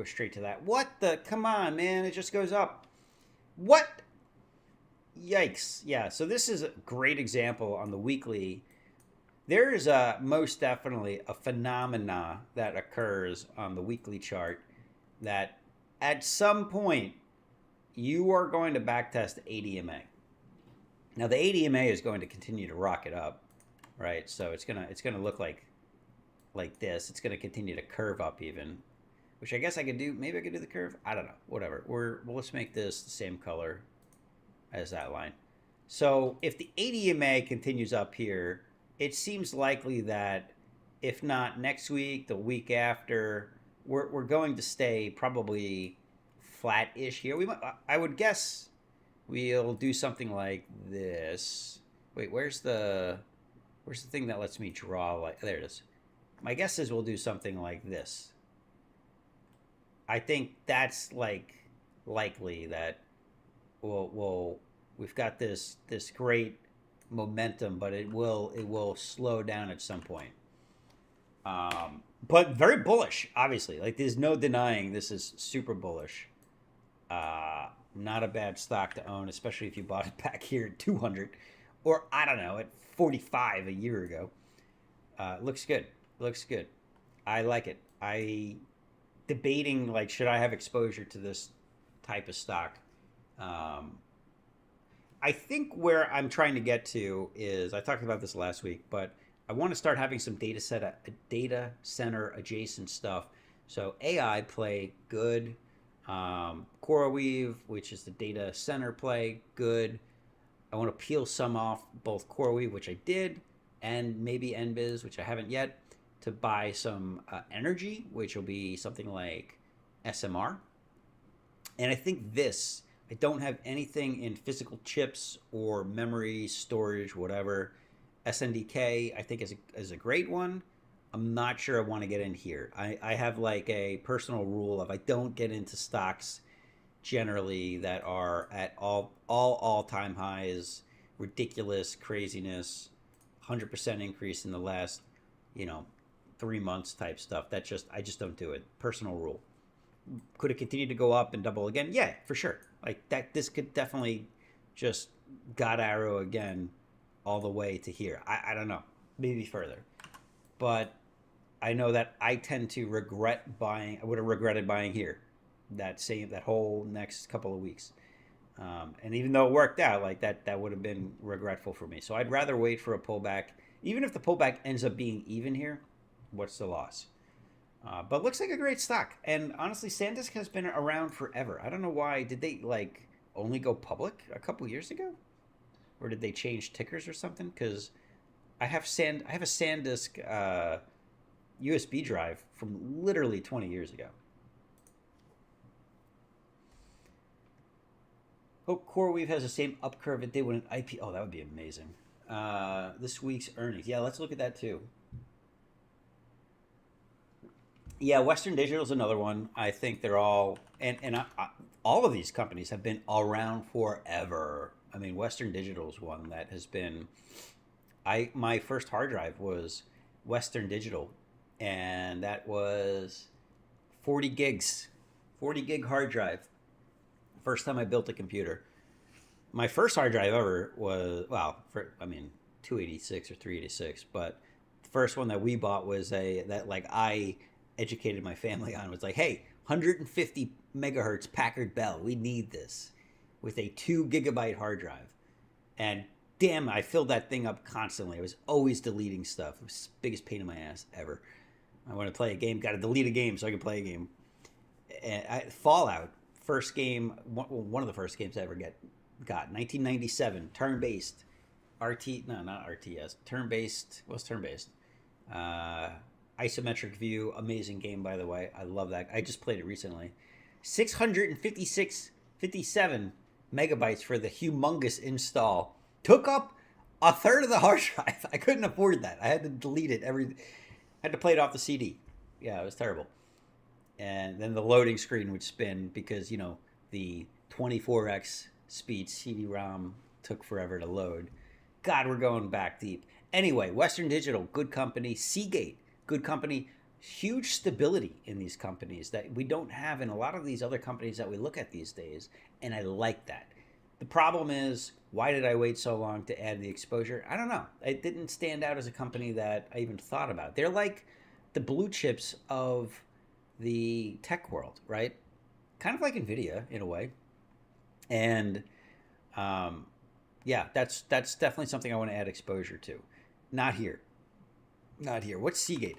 Speaker 1: straight to that. What the? Come on, man! It just goes up. What? Yikes! Yeah. So this is a great example on the weekly. There is most definitely a phenomena that occurs on the weekly chart that at some point you are going to backtest ADMA. Now the ADMA is going to continue to rock it up, right? So it's gonna look like this. It's gonna continue to curve up even, which I guess I could do. Maybe I could do the curve. I don't know. Whatever. Let's make this the same color as that line. So if the ADMA continues up here, it seems likely that if not next week, the week after, we're going to stay probably flat-ish here. I would guess we'll do something like this. Wait, where's the thing that lets me draw? Like, there it is. My guess is we'll do something like this. I think that's like likely that we've got this great momentum, but it will slow down at some point. But very bullish, obviously. Like there's no denying this is super bullish. Not a bad stock to own, especially if you bought it back here at 200, or I don't know, at 45 a year ago. Looks good. Looks good. I like it. I debating like should I have exposure to this type of stock. I think where I'm trying to get to is I talked about this last week, but I want to start having some data center adjacent stuff. So AI play good. CoreWeave, which is the data center play, good. I want to peel some off both CoreWeave, which I did, and maybe NBIZ, which I haven't yet, to buy some energy, which will be something like SMR. And I think I don't have anything in physical chips or memory storage, whatever. SNDK, I think is a great one. I'm not sure I want to get in here. I have like a personal rule of I don't get into stocks generally that are at all-time highs, ridiculous craziness, 100% increase in the last, 3 months type stuff. I just don't do it. Personal rule. Could it continue to go up and double again? Yeah, for sure. Like that, this could definitely just God arrow again all the way to here. I don't know, maybe further, but I know that I tend to regret buying. I would have regretted buying here, that whole next couple of weeks. And even though it worked out, like that would have been regretful for me. So I'd rather wait for a pullback, even if the pullback ends up being even here. What's the loss? But looks like a great stock. And honestly, SanDisk has been around forever. I don't know why. Did they like only go public a couple years ago, or did they change tickers or something? Because I have a SanDisk USB drive from literally 20 years ago. Hope CoreWeave has the same up curve it did when an IP. Oh, that would be amazing. This week's earnings. Yeah, let's look at that too. Yeah, Western Digital is another one. I think they're all all of these companies have been around forever. I mean, Western Digital is one that has been. My first hard drive was Western Digital, and that was 40 gigs, 40 gig hard drive. First time I built a computer. My first hard drive ever was 286 or 386, but the first one that we bought was I educated my family on. It was like, hey, 150 megahertz Packard Bell, we need this, with a 2 gigabyte hard drive. And damn, I filled that thing up constantly. I was always deleting stuff. It was the biggest pain in my ass ever. I want to play a game. Got to delete a game so I can play a game. Fallout, first game, one of the first games I ever got 1997, turn-based, no, not RTS, turn-based. What's turn-based? Uh, Isometric view, amazing game by the way. I love that. I just played it recently. 657 megabytes for the humongous install. Took up a third of the hard drive. I couldn't afford that. I had to delete it I had to play it off the CD. Yeah, it was terrible. And then the loading screen would spin because the 24x speed CD-ROM took forever to load. God, we're going back deep. Anyway, Western Digital, good company. Seagate, good company. Huge stability in these companies that we don't have in a lot of these other companies that we look at these days, and I like that. The problem is, why did I wait so long to add the exposure? I don't know. It didn't stand out as a company that I even thought about. They're like the blue chips of the tech world, right? Kind of like Nvidia in a way. And yeah, that's definitely something I want to add exposure to. Not here. Not here. What's Seagate?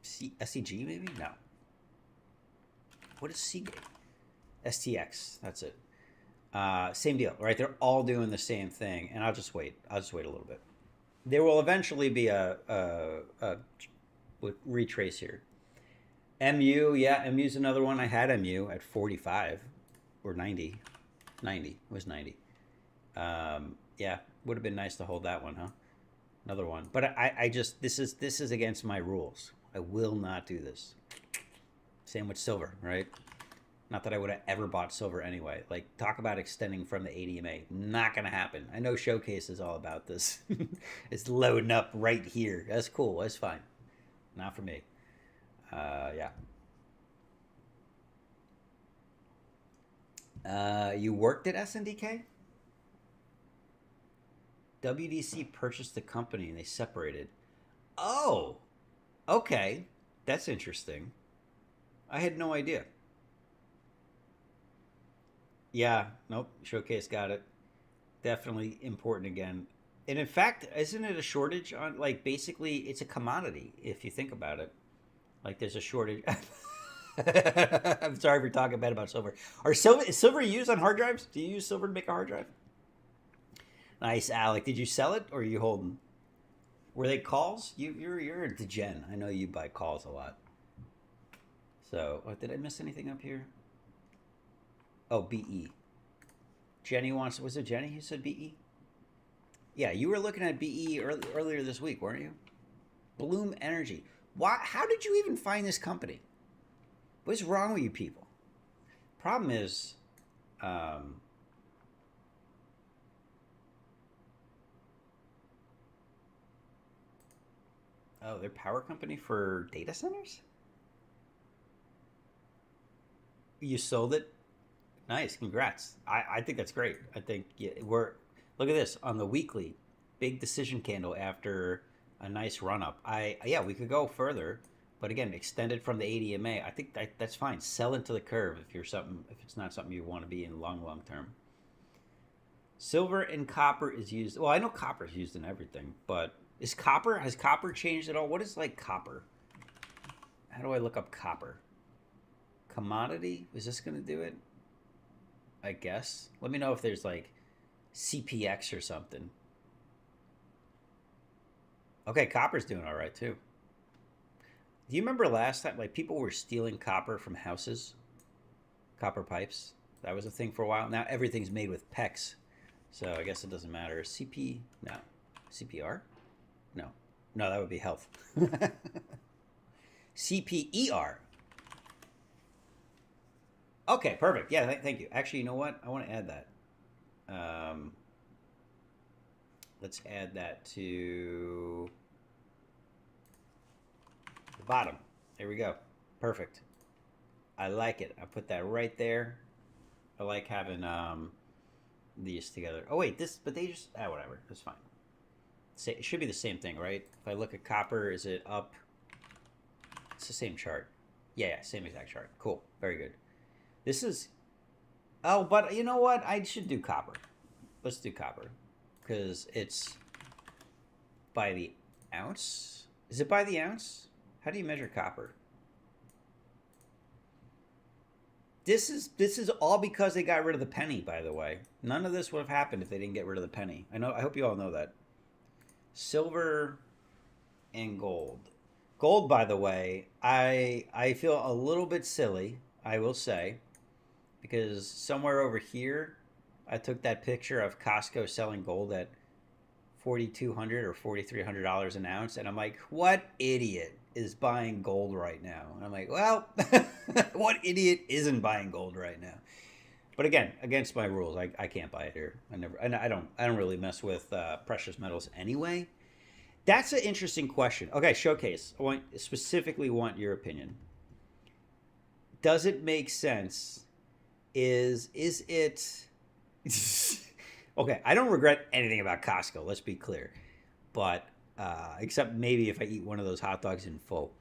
Speaker 1: SCG maybe? No. What is Seagate? STX. That's it. Same deal, right? They're all doing the same thing, and I'll just wait. I'll just wait a little bit. There will eventually be a retrace here. MU, yeah, MU's another one. I had MU at 45 or 90. 90. It was 90. Yeah, would have been nice to hold that one, huh? Another one. But I just, this is against my rules. I will not do this. Same with silver, right? Not that I would have ever bought silver anyway. Like, talk about extending from the ADMA. Not going to happen. I know Showcase is all about this. It's loading up right here. That's cool. That's fine. Not for me. Yeah. You worked at SNDK? WDC purchased the company and they separated. Oh, okay. That's interesting. I had no idea. Yeah, nope. Showcase got it. Definitely important again. And in fact, isn't it a shortage on, like, basically it's a commodity if you think about it. Like, there's a shortage. I'm sorry for talking bad about silver. Is silver used on hard drives? Do you use silver to make a hard drive? Nice, Alec. Did you sell it or are you holding? Were they calls? You're a degen. I know you buy calls a lot. So, did I miss anything up here? Oh, BE. Jenny wants. Was it Jenny who said BE? Yeah, you were looking at BE earlier this week, weren't you? Bloom Energy. Why? How did you even find this company? What's wrong with you people? Problem is, oh, they're power company for data centers? You sold it? Nice, congrats. I think that's great. I think we're, look at this on the weekly, big decision candle after a nice run up. Yeah, we could go further, but again, extended from the ADMA. I think that's fine. Sell into the curve if it's not something you want to be in long term. Silver and copper is used. Well, I know copper is used in everything, but has copper changed at all? What is like copper? How do I look up copper? Commodity? Is this going to do it? I guess. Let me know if there's like CPX or something. Okay, copper's doing all right too. Do you remember last time, like, people were stealing copper from houses? Copper pipes. That was a thing for a while. Now everything's made with PEX. So I guess it doesn't matter. No. CPR? No. No, that would be health. CPER. Okay, perfect. Yeah, thank you. Actually, you know what? I want to add that. Let's add that to the bottom. There we go. Perfect. I like it. I put that right there. I like having these together. Oh wait, but they just whatever. That's fine. It should be the same thing, right? If I look at copper, is it up? It's the same chart. Yeah, same exact chart. Cool. Very good. This is, oh, but you know what? I should do copper. Let's do copper because it's by the ounce. Is it by the ounce? How do you measure copper? This is all because they got rid of the penny, by the way. None of this would have happened if they didn't get rid of the penny. I know I hope you all know that. Silver and gold. Gold, by the way, I feel a little bit silly, I will say, because somewhere over here I took that picture of Costco selling gold at $4,200 or $4,300 an ounce, and I'm like, what idiot is buying gold right now? And I'm like, well, what idiot isn't buying gold right now? But again, against my rules, I can't buy it here. I don't really mess with precious metals anyway. That's an interesting question. Okay, showcase. Specifically want your opinion. Does it make sense? Is it okay, I don't regret anything about Costco, let's be clear. But except maybe if I eat one of those hot dogs in full.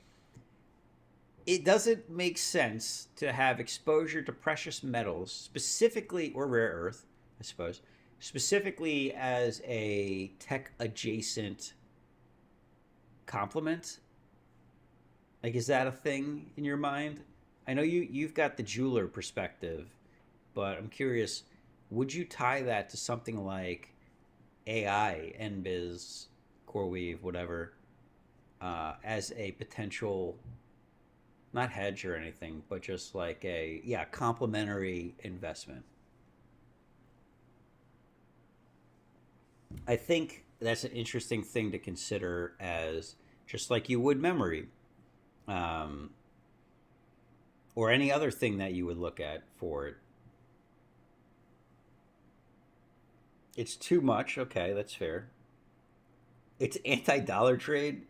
Speaker 1: It doesn't make sense to have exposure to precious metals, specifically, or rare earth, I suppose, specifically as a tech adjacent complement. Like, is that a thing in your mind? I know you've got the jeweler perspective, but I'm curious, would you tie that to something like AI, NBiz, CoreWeave, whatever, as a potential, not hedge or anything, but just like a, yeah, complementary investment? I think that's an interesting thing to consider, as just like you would memory, um, or any other thing that you would look at for it. It's too much. Okay, that's fair. It's anti-dollar trade.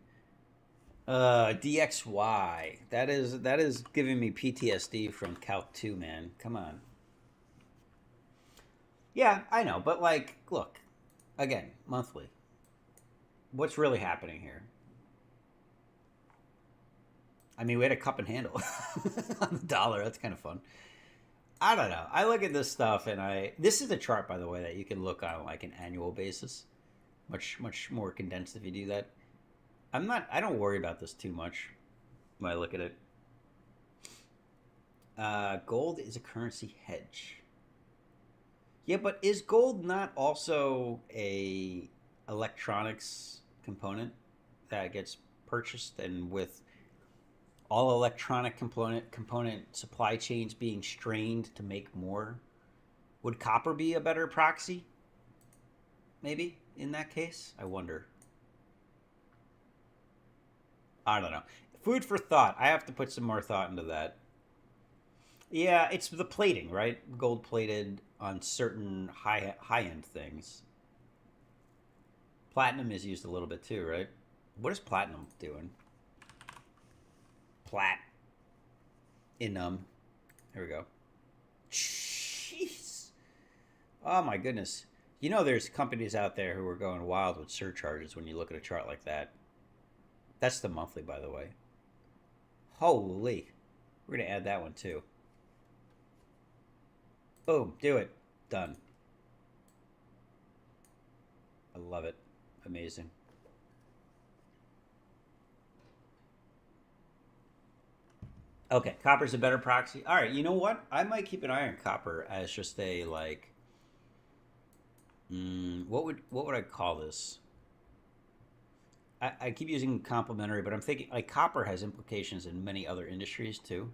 Speaker 1: DXY. That is giving me PTSD from Calc 2, man. Come on. Yeah, I know, but like, look, again, monthly. What's really happening here? I mean, we had a cup and handle on the dollar. That's kind of fun. I don't know. I look at this stuff, and this is a chart, by the way, that you can look on like an annual basis. Much more condensed if you do that. I don't worry about this too much when I look at it. Gold is a currency hedge. Yeah, but is gold not also a electronics component that gets purchased, and with all electronic component supply chains being strained to make more, would copper be a better proxy? Maybe in that case, I wonder. I don't know. Food for thought. I have to put some more thought into that. Yeah, it's the plating, right? Gold plated on certain high end things. Platinum is used a little bit too, right? What is platinum doing? Plat inum. Here we go. Jeez. Oh my goodness. You know, there's companies out there who are going wild with surcharges when you look at a chart like that. That's the monthly, by the way. Holy. We're going to add that one too. Boom. Do it. Done. I love it. Amazing. Okay, copper's a better proxy. All right, you know what? I might keep an eye on copper as just a like. What would I call this? I keep using complementary, but I'm thinking like copper has implications in many other industries too.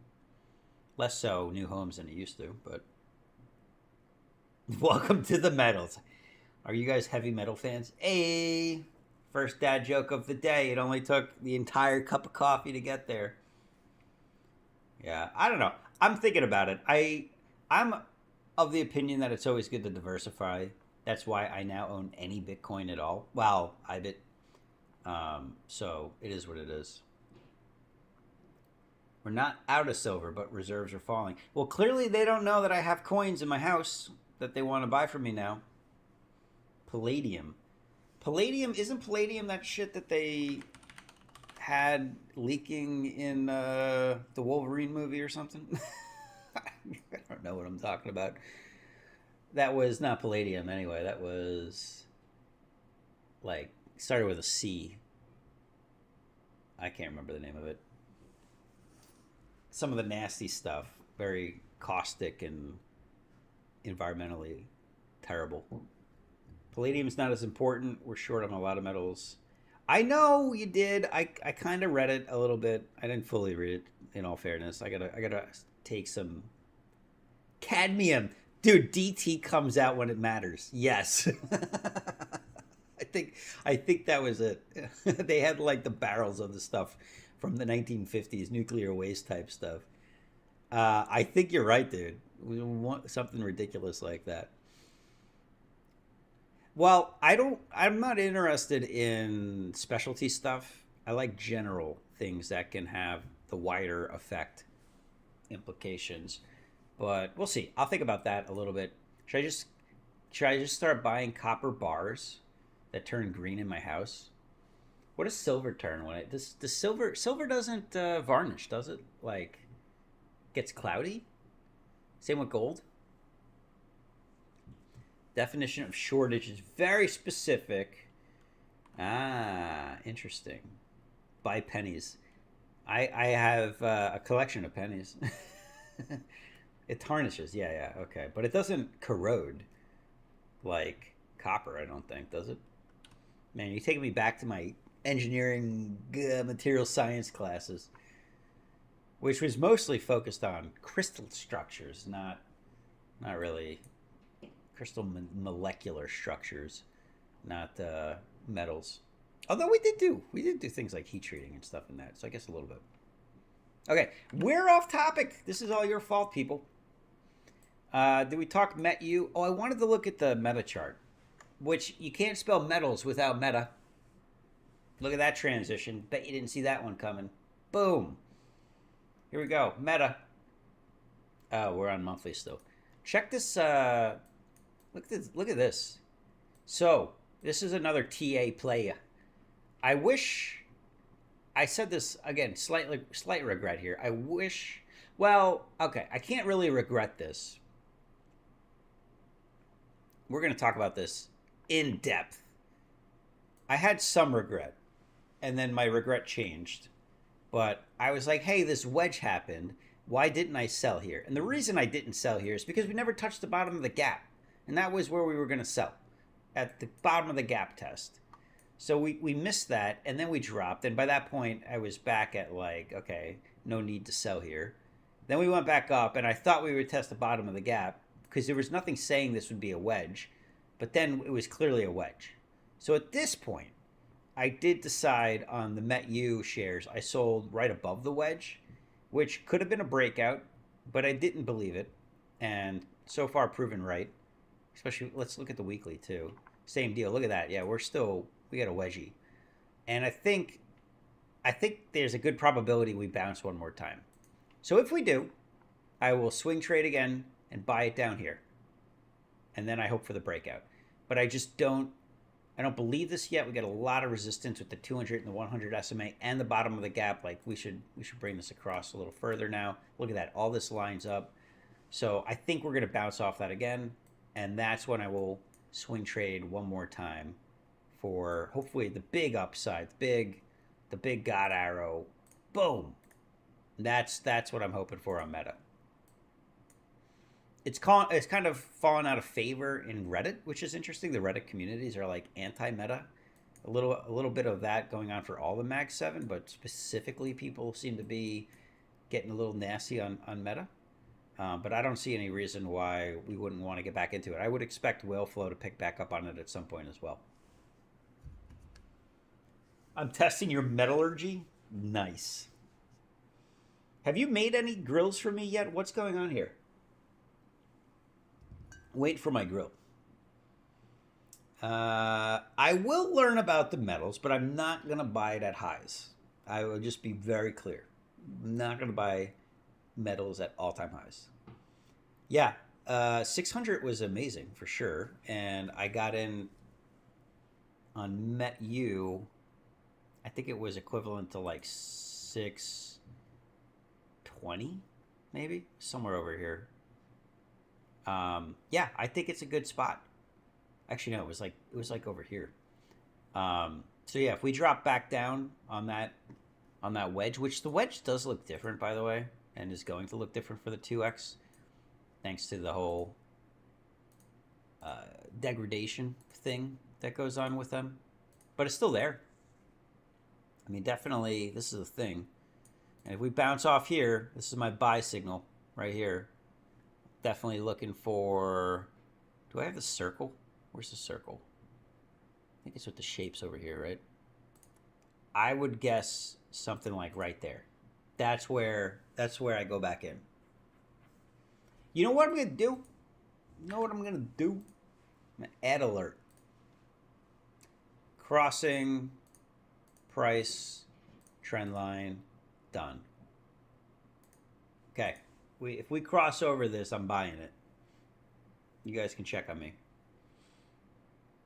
Speaker 1: Less so new homes than it used to, but welcome to the metals. Are you guys heavy metal fans? Hey, first dad joke of the day. It only took the entire cup of coffee to get there. Yeah, I don't know. I'm thinking about it. I'm of the opinion that it's always good to diversify. That's why I now own any Bitcoin at all. Well, I bit. So it is what it is. We're not out of silver, but reserves are falling. Well, clearly they don't know that I have coins in my house that they want to buy from me now. Palladium. Palladium, isn't palladium that shit that they had leaking in the Wolverine movie or something? I don't know what I'm talking about. That was not palladium anyway. That was like started with a C. I can't remember the name of it. Some of the nasty stuff, very caustic and environmentally terrible. Palladium's not as important. We're short on a lot of metals. I know you did. I kind of read it a little bit. I didn't fully read it. In all fairness, I gotta take some cadmium. Dude, DT comes out when it matters. Yes. I think that was it. They had like the barrels of the stuff from the 1950s, nuclear waste type stuff. I think you're right, dude. We want something ridiculous like that. Well, I don't. I'm not interested in specialty stuff. I like general things that can have the wider effect implications. But we'll see. I'll think about that a little bit. Should I just should I just start buying copper bars that turn green in my house? What does silver turn when it this the silver doesn't varnish, does it? Like gets cloudy. Same with gold. Definition of shortage is very specific. Ah, interesting. Buy pennies. I have a collection of pennies. It tarnishes. Yeah, yeah, okay, but it doesn't corrode like copper. I don't think, does it? Man, you're taking me back to my engineering material science classes, which was mostly focused on crystal structures, not really crystal molecular structures, not metals. Although we did do things like heat treating and stuff in that, so I guess a little bit. Okay, we're off topic. This is all your fault, people. Did we talk METU? Oh, I wanted to look at the meta chart, which you can't spell metals without meta. Look at that transition. Bet you didn't see that one coming. Boom. Here we go. Meta. Oh, we're on monthly still. Check this. Look at this. Look at this. So this is another TA play. I wish I said this again. Slight regret here. I wish. Well, okay. I can't really regret this. We're going to talk about this in depth. I had some regret, and then my regret changed. But I was like, hey, this wedge happened. Why didn't I sell here? And the reason I didn't sell here is because we never touched the bottom of the gap. And that was where we were going to sell, at the bottom of the gap test. So we missed that, and then we dropped. And by that point, I was back at like, okay, no need to sell here. Then we went back up, and I thought we would test the bottom of the gap because there was nothing saying this would be a wedge. But then it was clearly a wedge. So at this point, I did decide on the METU shares. I sold right above the wedge, which could have been a breakout, but I didn't believe it. And so far proven right. Especially, let's look at the weekly too. Same deal. Look at that. Yeah, we got a wedgie. And I think there's a good probability we bounce one more time. So if we do, I will swing trade again and buy it down here. And then I hope for the breakout. But I don't believe this yet. We got a lot of resistance with the 200 and the 100 SMA and the bottom of the gap. Like we should bring this across a little further now. Look at that. All this lines up. So I think we're going to bounce off that again. And that's when I will swing trade one more time for hopefully the big upside, the big God arrow. Boom. That's what I'm hoping for on Meta. It's kind of fallen out of favor in Reddit, which is interesting. The Reddit communities are like anti-meta. A little bit of that going on for all the Mag 7, but specifically people seem to be getting a little nasty on Meta. But I don't see any reason why we wouldn't want to get back into it. I would expect Whale Flow to pick back up on it at some point as well. I'm testing your metallurgy. Nice. Have you made any grills for me yet? What's going on here? Wait for my grill. I will learn about the metals, but I'm not going to buy it at highs. I will just be very clear. I'm not going to buy metals at all-time highs. Yeah, 600 was amazing for sure, and I got in on METU. I think it was equivalent to like 620, maybe somewhere over here. Yeah, I think it's a good spot. Actually, no, it was like over here. So yeah, if we drop back down on that on that wedge, which the wedge does look different, by the way, and is going to look different for the 2X, thanks to the whole degradation thing that goes on with them. But it's still there. I mean, definitely, this is a thing. And if we bounce off here, this is my buy signal right here. Definitely looking for... Do I have the circle? Where's the circle? I think it's with the shapes over here, right? I would guess something like right there. That's where I go back in. You know what I'm going to do? You know what I'm going to do? I'm going to add alert. Crossing, price, trend line, done. Okay. If we cross over this, I'm buying it. You guys can check on me.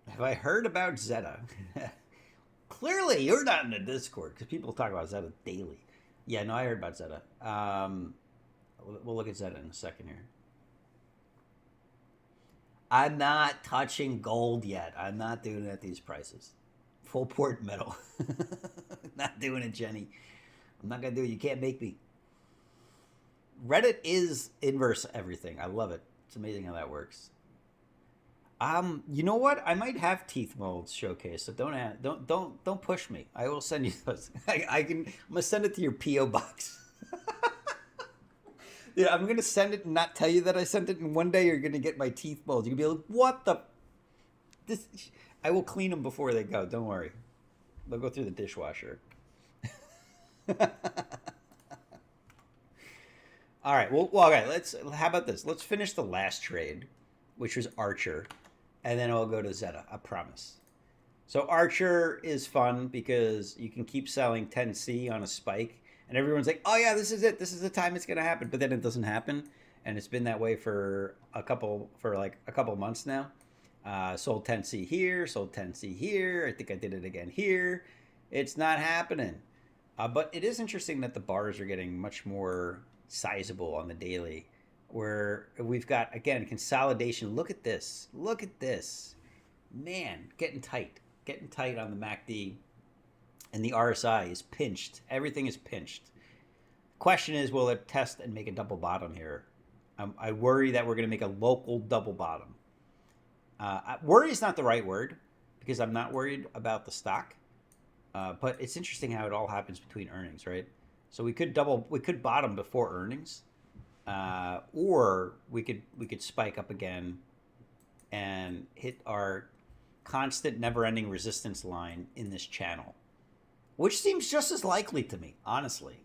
Speaker 1: Have I heard about Zeta? Clearly, you're not in the Discord because people talk about Zeta daily. Yeah, no, I heard about Zeta. We'll look at Zeta in a second here. I'm not touching gold yet. I'm not doing it at these prices. Full port metal. Not doing it, Jenny. I'm not going to do it. You can't make me. Reddit is inverse everything. I love it. It's amazing how that works. You know what? I might have teeth molds showcase, so don't push me. I will send you those. I'm gonna send it to your PO box. Yeah, I'm gonna send it and not tell you that I sent it, and one day you're gonna get my teeth molds. You're gonna be like, "What the?" This. I will clean them before they go. Don't worry. They'll go through the dishwasher. All right. Well, okay. How about this? Let's finish the last trade, which was Archer, and then I'll go to Zeta. I promise. So Archer is fun because you can keep selling 10C on a spike, and everyone's like, "Oh yeah, this is it. This is the time it's gonna happen." But then it doesn't happen, and it's been that way for a couple months now. Sold 10C here, sold 10C here. I think I did it again here. It's not happening. But it is interesting that the bars are getting much more sizable on the daily, where we've got, again, consolidation. Look at this. Look at this. Man, getting tight. Getting tight on the MACD. And the RSI is pinched. Everything is pinched. Question is, will it test and make a double bottom here? I worry that we're going to make a local double bottom. Worry is not the right word because I'm not worried about the stock. But it's interesting how it all happens between earnings, right? So we could bottom before earnings, or we could spike up again and hit our constant never-ending resistance line in this channel, which seems just as likely to me, honestly.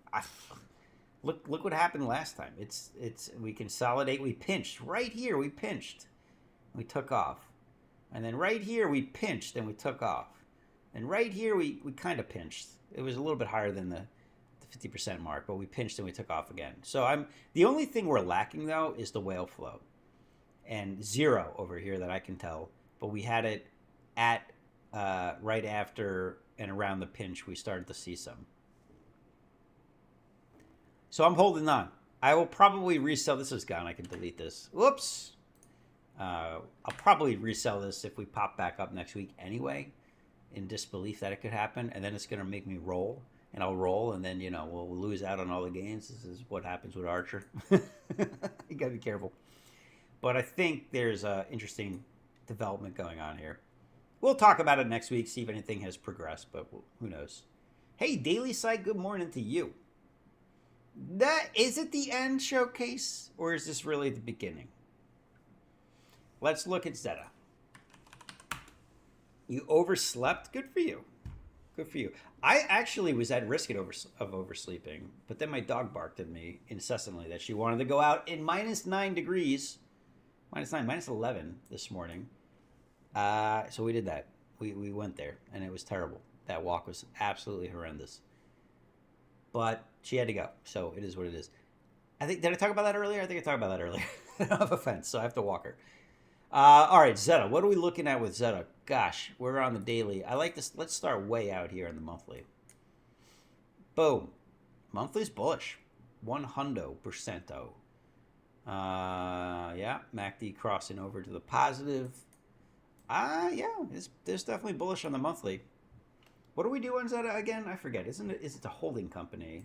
Speaker 1: Look what happened last time. It's we consolidate, we pinched right here, we pinched, we took off, and then right here we pinched and we took off. And right here, we kind of pinched. It was a little bit higher than the 50% mark, but we pinched and we took off again. So the only thing we're lacking, though, is the whale flow. And zero over here that I can tell. But we had it at right after and around the pinch, we started to see some. So I'm holding on. I will probably resell. This is gone. I can delete this. Whoops. I'll probably resell this if we pop back up next week anyway, in disbelief that it could happen, and then it's going to make me roll, and I'll roll, and then, we'll lose out on all the gains. This is what happens with Archer. You got to be careful. But I think there's an interesting development going on here. We'll talk about it next week, see if anything has progressed, but who knows. Hey, Daily Sight, good morning to you. Is it the end showcase, or is this really the beginning? Let's look at Zeta. You overslept? Good for you. Good for you. I actually was at risk of oversleeping, but then my dog barked at me incessantly that she wanted to go out in -9 degrees. -11 this morning. So we did that. We went there, and it was terrible. That walk was absolutely horrendous. But she had to go, so it is what it is. Did I talk about that earlier? I think I talked about that earlier. I don't have a fence, so I have to walk her. All right, Zeta. What are we looking at with Zeta? Gosh, we're on the daily. I like this. Let's start way out here in the monthly. Boom. Monthly's bullish. 100%. Yeah, MACD crossing over to the positive. Yeah, there's definitely bullish on the monthly. What do we do on Zeta again? I forget. Isn't it? Is it a holding company?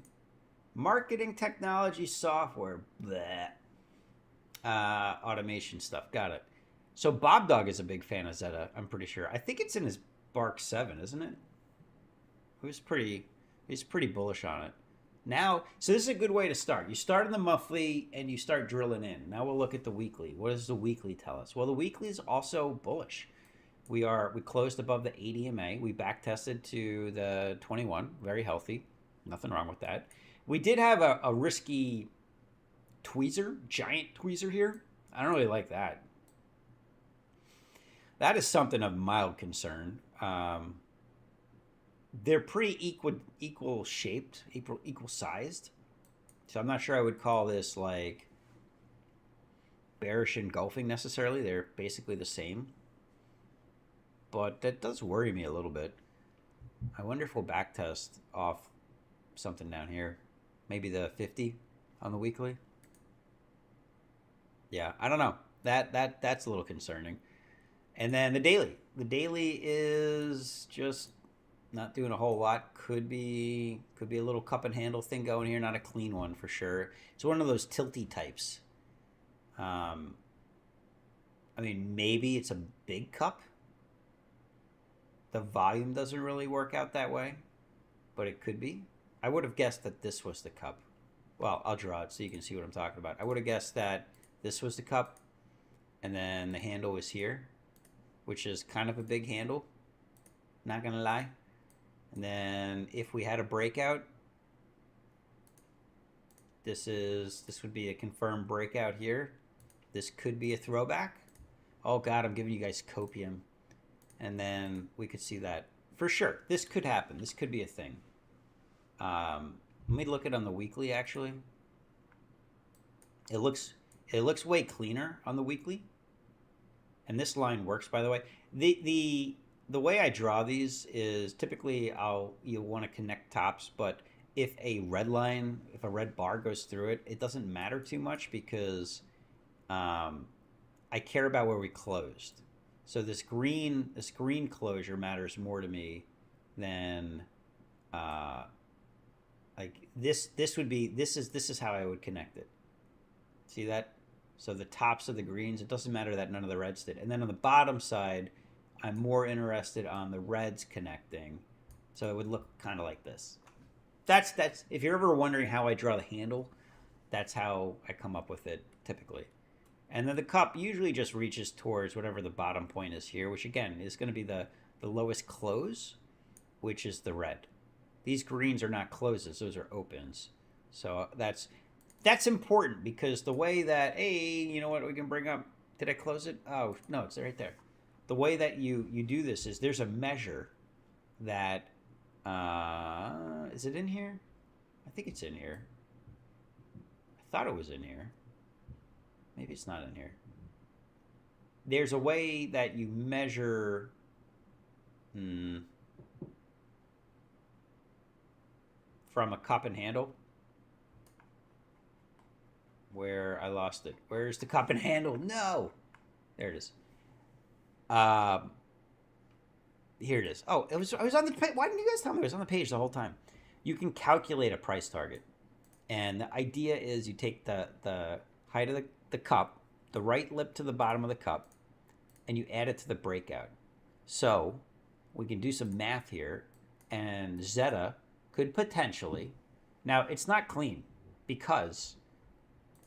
Speaker 1: Marketing technology software. Bleh. Automation stuff. Got it. So Bob Dog is a big fan of Zeta. I'm pretty sure. I think it's in his Bark 7, isn't it? He's pretty bullish on it. Now, so this is a good way to start. You start in the monthly and you start drilling in. Now we'll look at the weekly. What does the weekly tell us? Well, the weekly is also bullish. We closed above the 80 EMA. We back tested to the 21. Very healthy. Nothing wrong with that. We did have a risky tweezer, giant tweezer here. I don't really like that. That is something of mild concern. They're pretty equal shaped, equal sized. So I'm not sure I would call this like bearish engulfing necessarily. They're basically the same. But that does worry me a little bit. I wonder if we'll backtest off something down here. Maybe the 50 on the weekly. Yeah, I don't know. That's a little concerning. And then the daily. The daily is just not doing a whole lot. Could be a little cup and handle thing going here. Not a clean one for sure. It's one of those tilty types. I mean, maybe it's a big cup. The volume doesn't really work out that way, but it could be. I would have guessed that this was the cup. Well, I'll draw it so you can see what I'm talking about. I would have guessed that this was the cup, and then the handle was here, which is kind of a big handle, not gonna lie. And then if we had a breakout, this would be a confirmed breakout here. This could be a throwback. Oh God, I'm giving you guys copium. And then we could see that for sure. This could happen. This could be a thing. Let me look at it on the weekly. Actually, it looks way cleaner on the weekly. And this line works, by the way. The way I draw these is typically you'll want to connect tops, but if a red bar goes through it, it doesn't matter too much because I care about where we closed. So this green closure matters more to me than like this. This is how I would connect it. See that? So the tops of the greens, it doesn't matter that none of the reds did. And then on the bottom side, I'm more interested on the reds connecting. So it would look kind of like this. That's if you're ever wondering how I draw the handle, that's how I come up with it typically. And then the cup usually just reaches towards whatever the bottom point is here, which again is going to be the lowest close, which is the red. These greens are not closes, those are opens. So that's important because the way that, hey, you know what we can bring up? Did I close it? Oh, no, it's right there. The way that you do this is there's a measure that, is it in here? I think it's in here. I thought it was in here. Maybe it's not in here. There's a way that you measure from a cup and handle. Where I lost it. Where's the cup and handle? No! There it is. Here it is. Oh, I was on the page. Why didn't you guys tell me? I was on the page the whole time. You can calculate a price target. And the idea is you take the height of the cup, the right lip to the bottom of the cup, and you add it to the breakout. So we can do some math here, and Zeta could potentially, now it's not clean because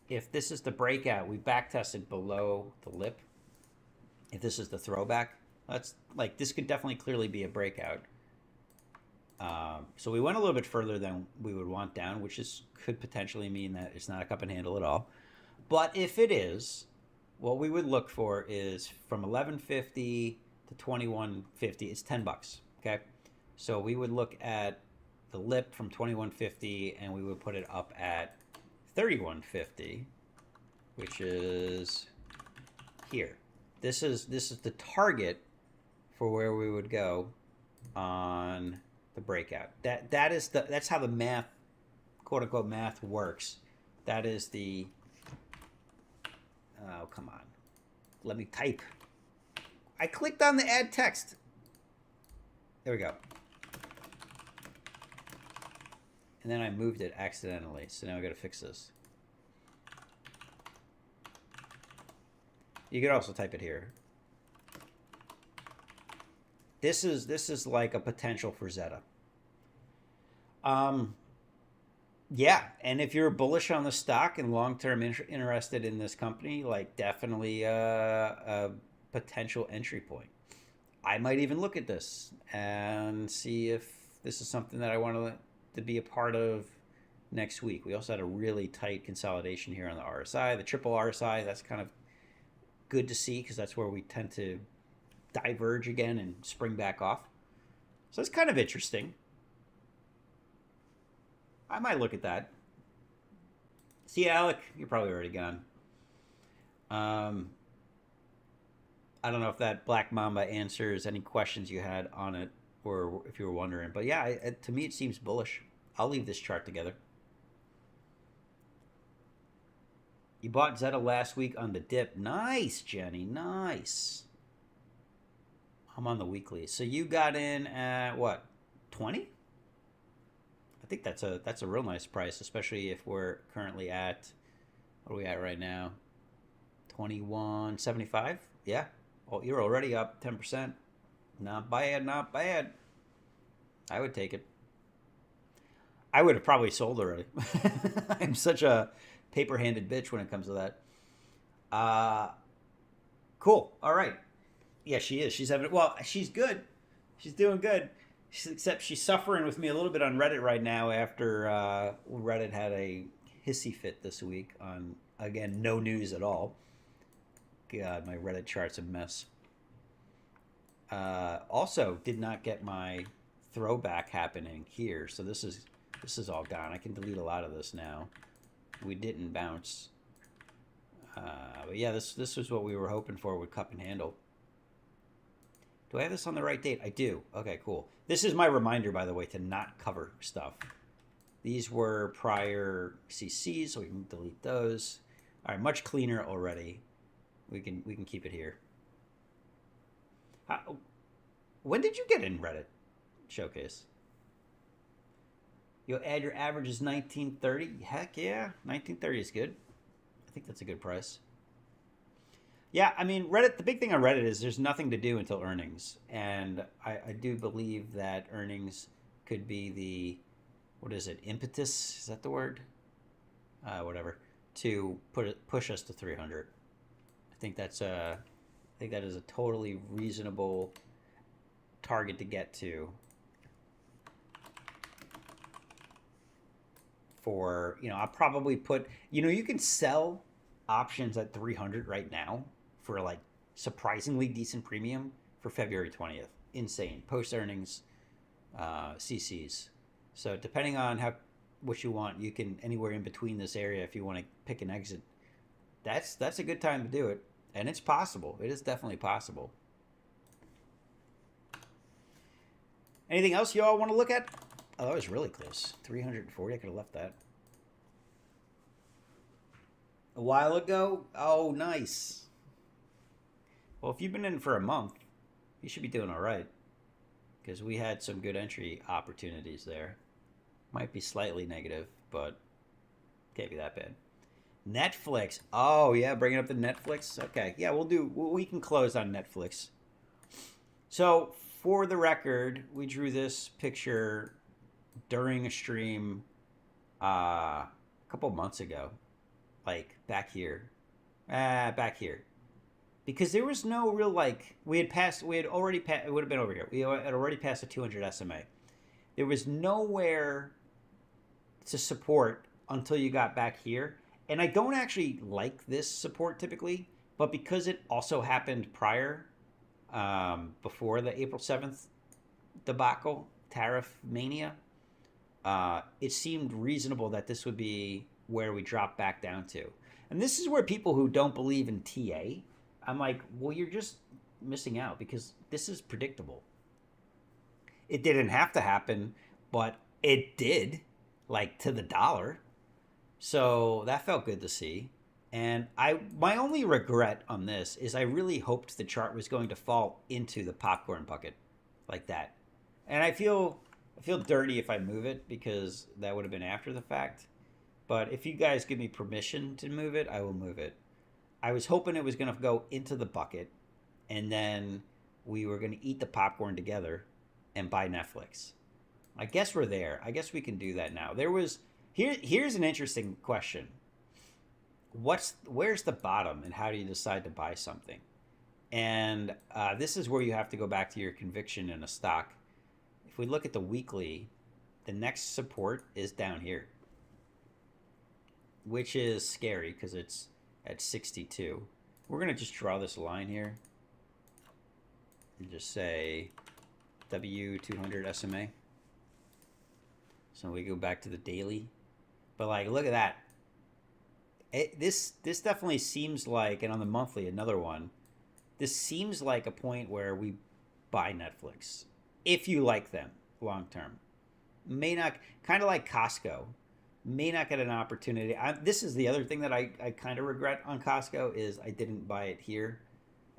Speaker 1: if this is the breakout, we backtested below the lip. If this is the throwback, that's like, this could definitely clearly be a breakout. So we went a little bit further than we would want down, which could potentially mean that it's not a cup and handle at all. But if it is, what we would look for is from 1150 to 2150. It's $10. Okay, so we would look at the lip from 2150, and we would put it up at 3150, which is here. This is the target for where we would go on the breakout. That's how the math, quote unquote math, works. That is the, oh, come on. Let me type. I clicked on the add text. There we go. and then I moved it accidentally. So now I got to fix this. You could also type it here. This is like a potential for Zeta. Yeah, and if you're bullish on the stock and long term interested in this company, like definitely a potential entry point. I might even look at this and see if this is something that I want to be a part of next week. We also had a really tight consolidation here on the RSI, the triple RSI. That's kind of good to see because that's where we tend to diverge again and spring back off. So it's kind of interesting. I might look at that. See, Alec, you're probably already gone. I don't know if that Black Mamba answers any questions you had on it or if you were wondering. But yeah, to me, it seems bullish. I'll leave this chart together. You bought Zeta last week on the dip. Nice, Jenny. Nice. I'm on the weekly. So you got in at what? 20? I think that's a real nice price, especially if we're currently at, what are we at right now? 21.75. Yeah. Well, you're already up 10%. Not bad, not bad. I would take it. I would have probably sold already. I'm such a paper-handed bitch when it comes to that. Cool. All right. Yeah, she is. She's having, well, she's good. She's doing good. Except she's suffering with me a little bit on Reddit right now after Reddit had a hissy fit this week on, again, no news at all. God, my Reddit chart's a mess. Also, did not get my throwback happening here, so this is all gone. I can delete a lot of this now. We didn't bounce. But yeah, this was what we were hoping for with cup and handle. Do I have this on the right date? I do. Okay, cool. This is my reminder, by the way, to not cover stuff. These were prior CCs, so we can delete those. All right, much cleaner already. We can keep it here. When did you get in Reddit Showcase? You'll add your average is 1930. Heck yeah, 1930 is good. I think that's a good price. Yeah, I mean, Reddit, the big thing on Reddit is there's nothing to do until earnings. And I do believe that earnings could be the, what is it, impetus? Is that the word? Whatever. To push us to 300. I think that is a totally reasonable target to get to for, I'll probably put, you can sell options at 300 right now for like surprisingly decent premium for February 20th. Insane. Post earnings CCs. So depending on what you want, you can anywhere in between this area if you want to pick an exit. That's a good time to do it. And it's possible. It is definitely possible. Anything else you all want to look at? Oh, that was really close. 340. I could have left that. A while ago? Oh, nice. Well, if you've been in for a month, you should be doing all right. Because we had some good entry opportunities there. Might be slightly negative, but can't be that bad. Netflix. Oh, yeah, bringing up the Netflix. Okay, yeah, we can close on Netflix. So, for the record, we drew this picture during a stream a couple months ago. Like, back here. Back here. Because there was no real, it would have been over here. We had already passed a 200 SMA. There was nowhere to support until you got back here. And I don't actually like this support typically, but because it also happened prior, before the April 7th debacle, tariff mania, it seemed reasonable that this would be where we drop back down to. And this is where people who don't believe in TA, I'm like, well, you're just missing out because this is predictable. It didn't have to happen, but it did, like to the dollar. So that felt good to see. And my only regret on this is I really hoped the chart was going to fall into the popcorn bucket like that. And I feel I feel dirty if I move it because that would have been after the fact. But if you guys give me permission to move it, I will move it. I was hoping it was going to go into the bucket and then we were going to eat the popcorn together and buy Netflix. I guess we're there. I guess we can do that now. Here's an interesting question. Where's the bottom and how do you decide to buy something? And this is where you have to go back to your conviction in a stock. If we look at the weekly, the next support is down here, which is scary because it's at 62. We're going to just draw this line here and just say W200 SMA. So we go back to the daily. But like, look at that. This definitely seems like, and on the monthly, another one, this seems like a point where we buy Netflix if you like them long term. May not, kind of like Costco, may not get an opportunity. This is the other thing that I kind of regret on Costco is I didn't buy it here.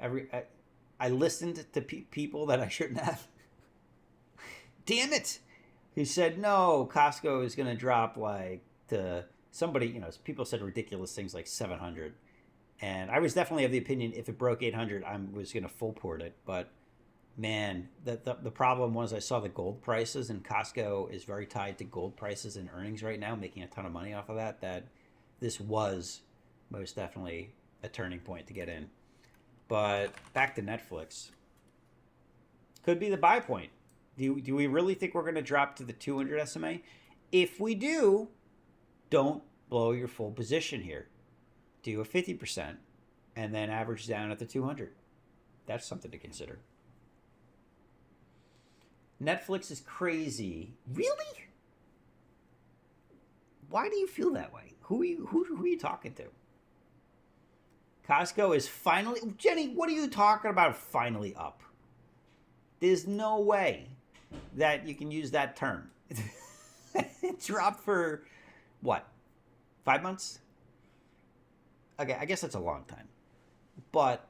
Speaker 1: I listened to people that I shouldn't have. Damn it! Who said no? Costco is going to drop like to somebody. You know, people said ridiculous things like 700. And I was definitely of the opinion if it broke 800, I was going to full port it. But man, the problem was I saw the gold prices, and Costco is very tied to gold prices and earnings right now, making a ton of money off of that. That this was most definitely a turning point to get in. But back to Netflix. Could be the buy point. Do we really think we're going to drop to the 200 SMA? If we do, don't blow your full position here. Do a 50% and then average down at the 200. That's something to consider. Netflix is crazy. Really? Why do you feel that way? Who are you talking to? Costco is finally... Jenny, what are you talking about finally up? There's no way that you can use that term. It dropped for, what, 5 months? Okay, I guess that's a long time. But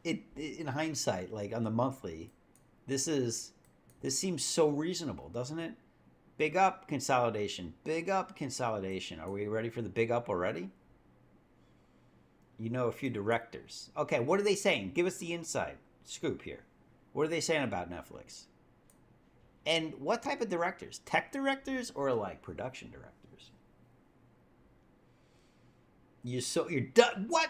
Speaker 1: in hindsight, like on the monthly, this seems so reasonable, doesn't it? Big up consolidation. Big up consolidation. Are we ready for the big up already? You know a few directors. Okay, what are they saying? Give us the inside scoop here. What are they saying about Netflix? And what type of directors? Tech directors or like production directors? You're done. What?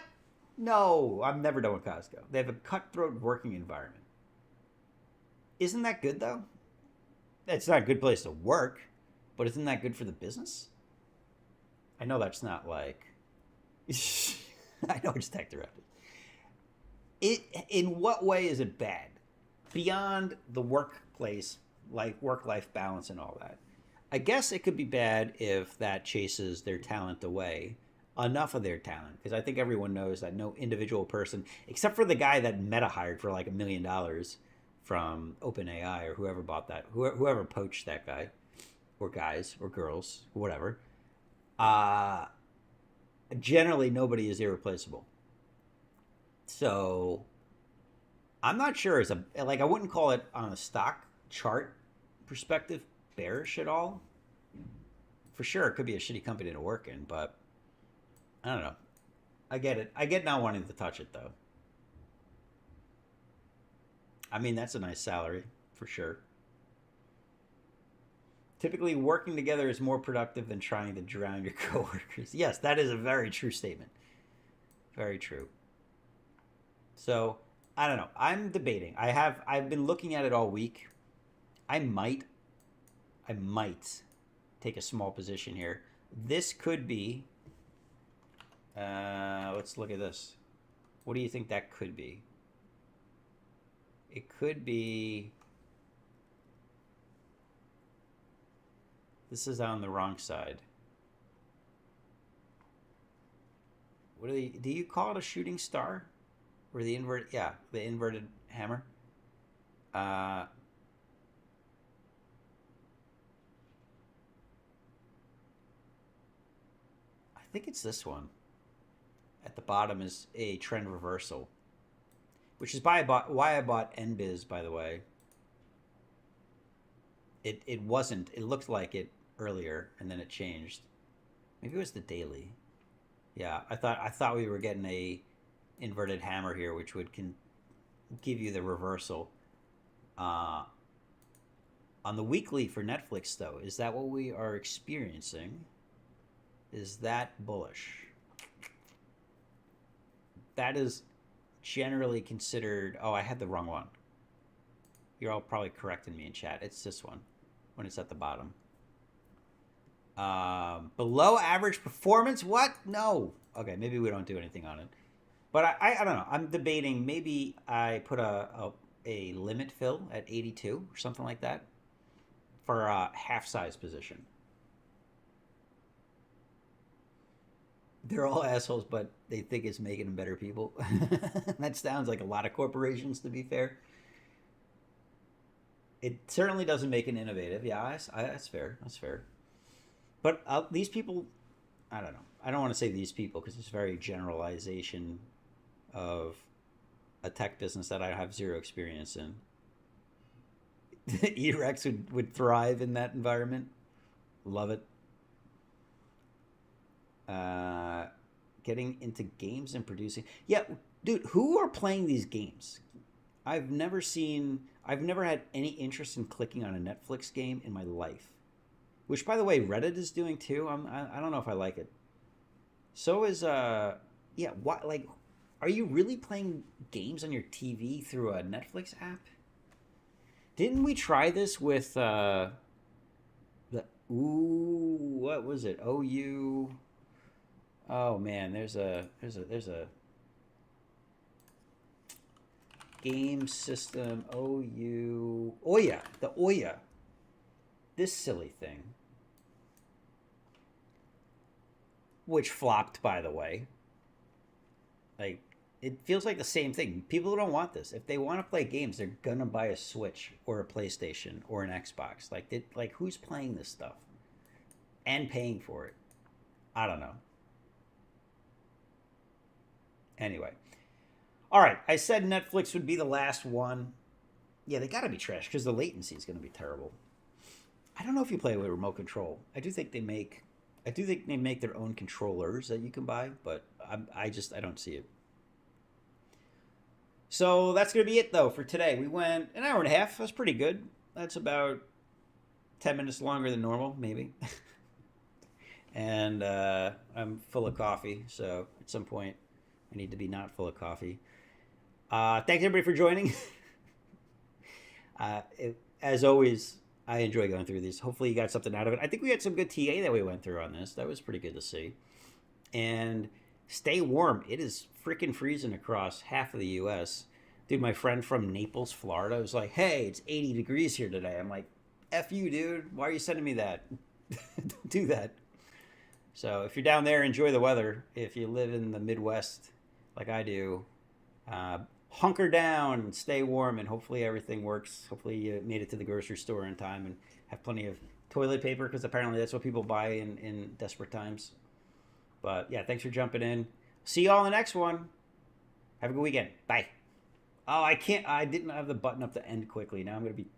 Speaker 1: No, I'm never done with Costco. They have a cutthroat working environment. Isn't that good though? It's not a good place to work, but isn't that good for the business? I know that's not like. I know it's tech directors. In what way is it bad? Beyond the workplace, like work-life balance and all that. I guess it could be bad if that chases their talent away. Enough of their talent, because I think everyone knows that no individual person, except for the guy that Meta hired for like $1 million from OpenAI or whoever bought that, whoever poached that guy, or guys or girls, or whatever. Generally, nobody is irreplaceable. So I'm not sure. I wouldn't call it on a stock chart perspective bearish at all. For sure, it could be a shitty company to work in, but I don't know. I get it. I get not wanting to touch it though. I mean, that's a nice salary for sure. Typically, working together is more productive than trying to drown your coworkers. Yes, that is a very true statement. Very true. So I don't know. I'm debating. I've been looking at it all week. I might take a small position here. This could be. Let's look at this. What do you think that could be? It could be. This is on the wrong side. What do you call it a shooting star? Or the inverted hammer. I think it's this one. At the bottom is a trend reversal, which is why I bought NBIZ, by the way. It wasn't. It looked like it earlier, and then it changed. Maybe it was the daily. Yeah, I thought we were getting a inverted hammer here, which would give you the reversal. Uh, on the weekly for Netflix, though, is that what we are experiencing? Is that bullish? That is generally considered. Oh, I had the wrong one. You're all probably correcting me in chat. It's this one when it's at the bottom. Below average performance? What? No. Okay, maybe we don't do anything on it. But I don't know. I'm debating maybe I put a limit fill at 82 or something like that for a half size position. They're all assholes, but they think it's making them better people. That sounds like a lot of corporations, to be fair. It certainly doesn't make it innovative. Yeah, that's fair. That's fair. But these people, I don't know. I don't want to say these people because it's very generalization of a tech business that I have zero experience in. Erex would thrive in that environment. Love it. Uh, Getting into games and producing. Yeah, dude, who are playing these games? I've never had any interest in clicking on a Netflix game in my life. Which, by the way, Reddit is doing too. I don't know if I like it. So is yeah. What like, are you really playing games on your TV through a Netflix app? Didn't we try this with the what was it? OU. Oh man, there's a game system. OU Oya, the Oya. This silly thing, which flopped, by the way. Like, it feels like the same thing. People don't want this. If they want to play games, they're gonna buy a Switch or a PlayStation or an Xbox. Like who's playing this stuff and paying for it? I don't know. Anyway, all right. I said Netflix would be the last one. Yeah, they got to be trash because the latency is going to be terrible. I don't know if you play with remote control. I do think they make their own controllers that you can buy, but I don't see it. So that's gonna be it though for today. We went an hour and a half. That's pretty good. That's about 10 minutes longer than normal, maybe. And I'm full of coffee, so at some point I need to be not full of coffee. Thanks everybody for joining. As always, I enjoy going through these. Hopefully, you got something out of it. I think we had some good TA that we went through on this. That was pretty good to see. And stay warm. It is freaking freezing across half of the U.S. Dude, my friend from Naples, Florida, was like, "Hey, it's 80 degrees here today." I'm like, "F you, dude. Why are you sending me that? Don't do that." So if you're down there, enjoy the weather. If you live in the Midwest, like I do, uh, hunker down and stay warm, and hopefully everything works. Hopefully you made it to the grocery store in time and have plenty of toilet paper because apparently that's what people buy in desperate times. But yeah, thanks for jumping in. See you all in the next one. Have a good weekend. Bye. Oh, I can't. I didn't have the button up to end quickly. Now I'm going to be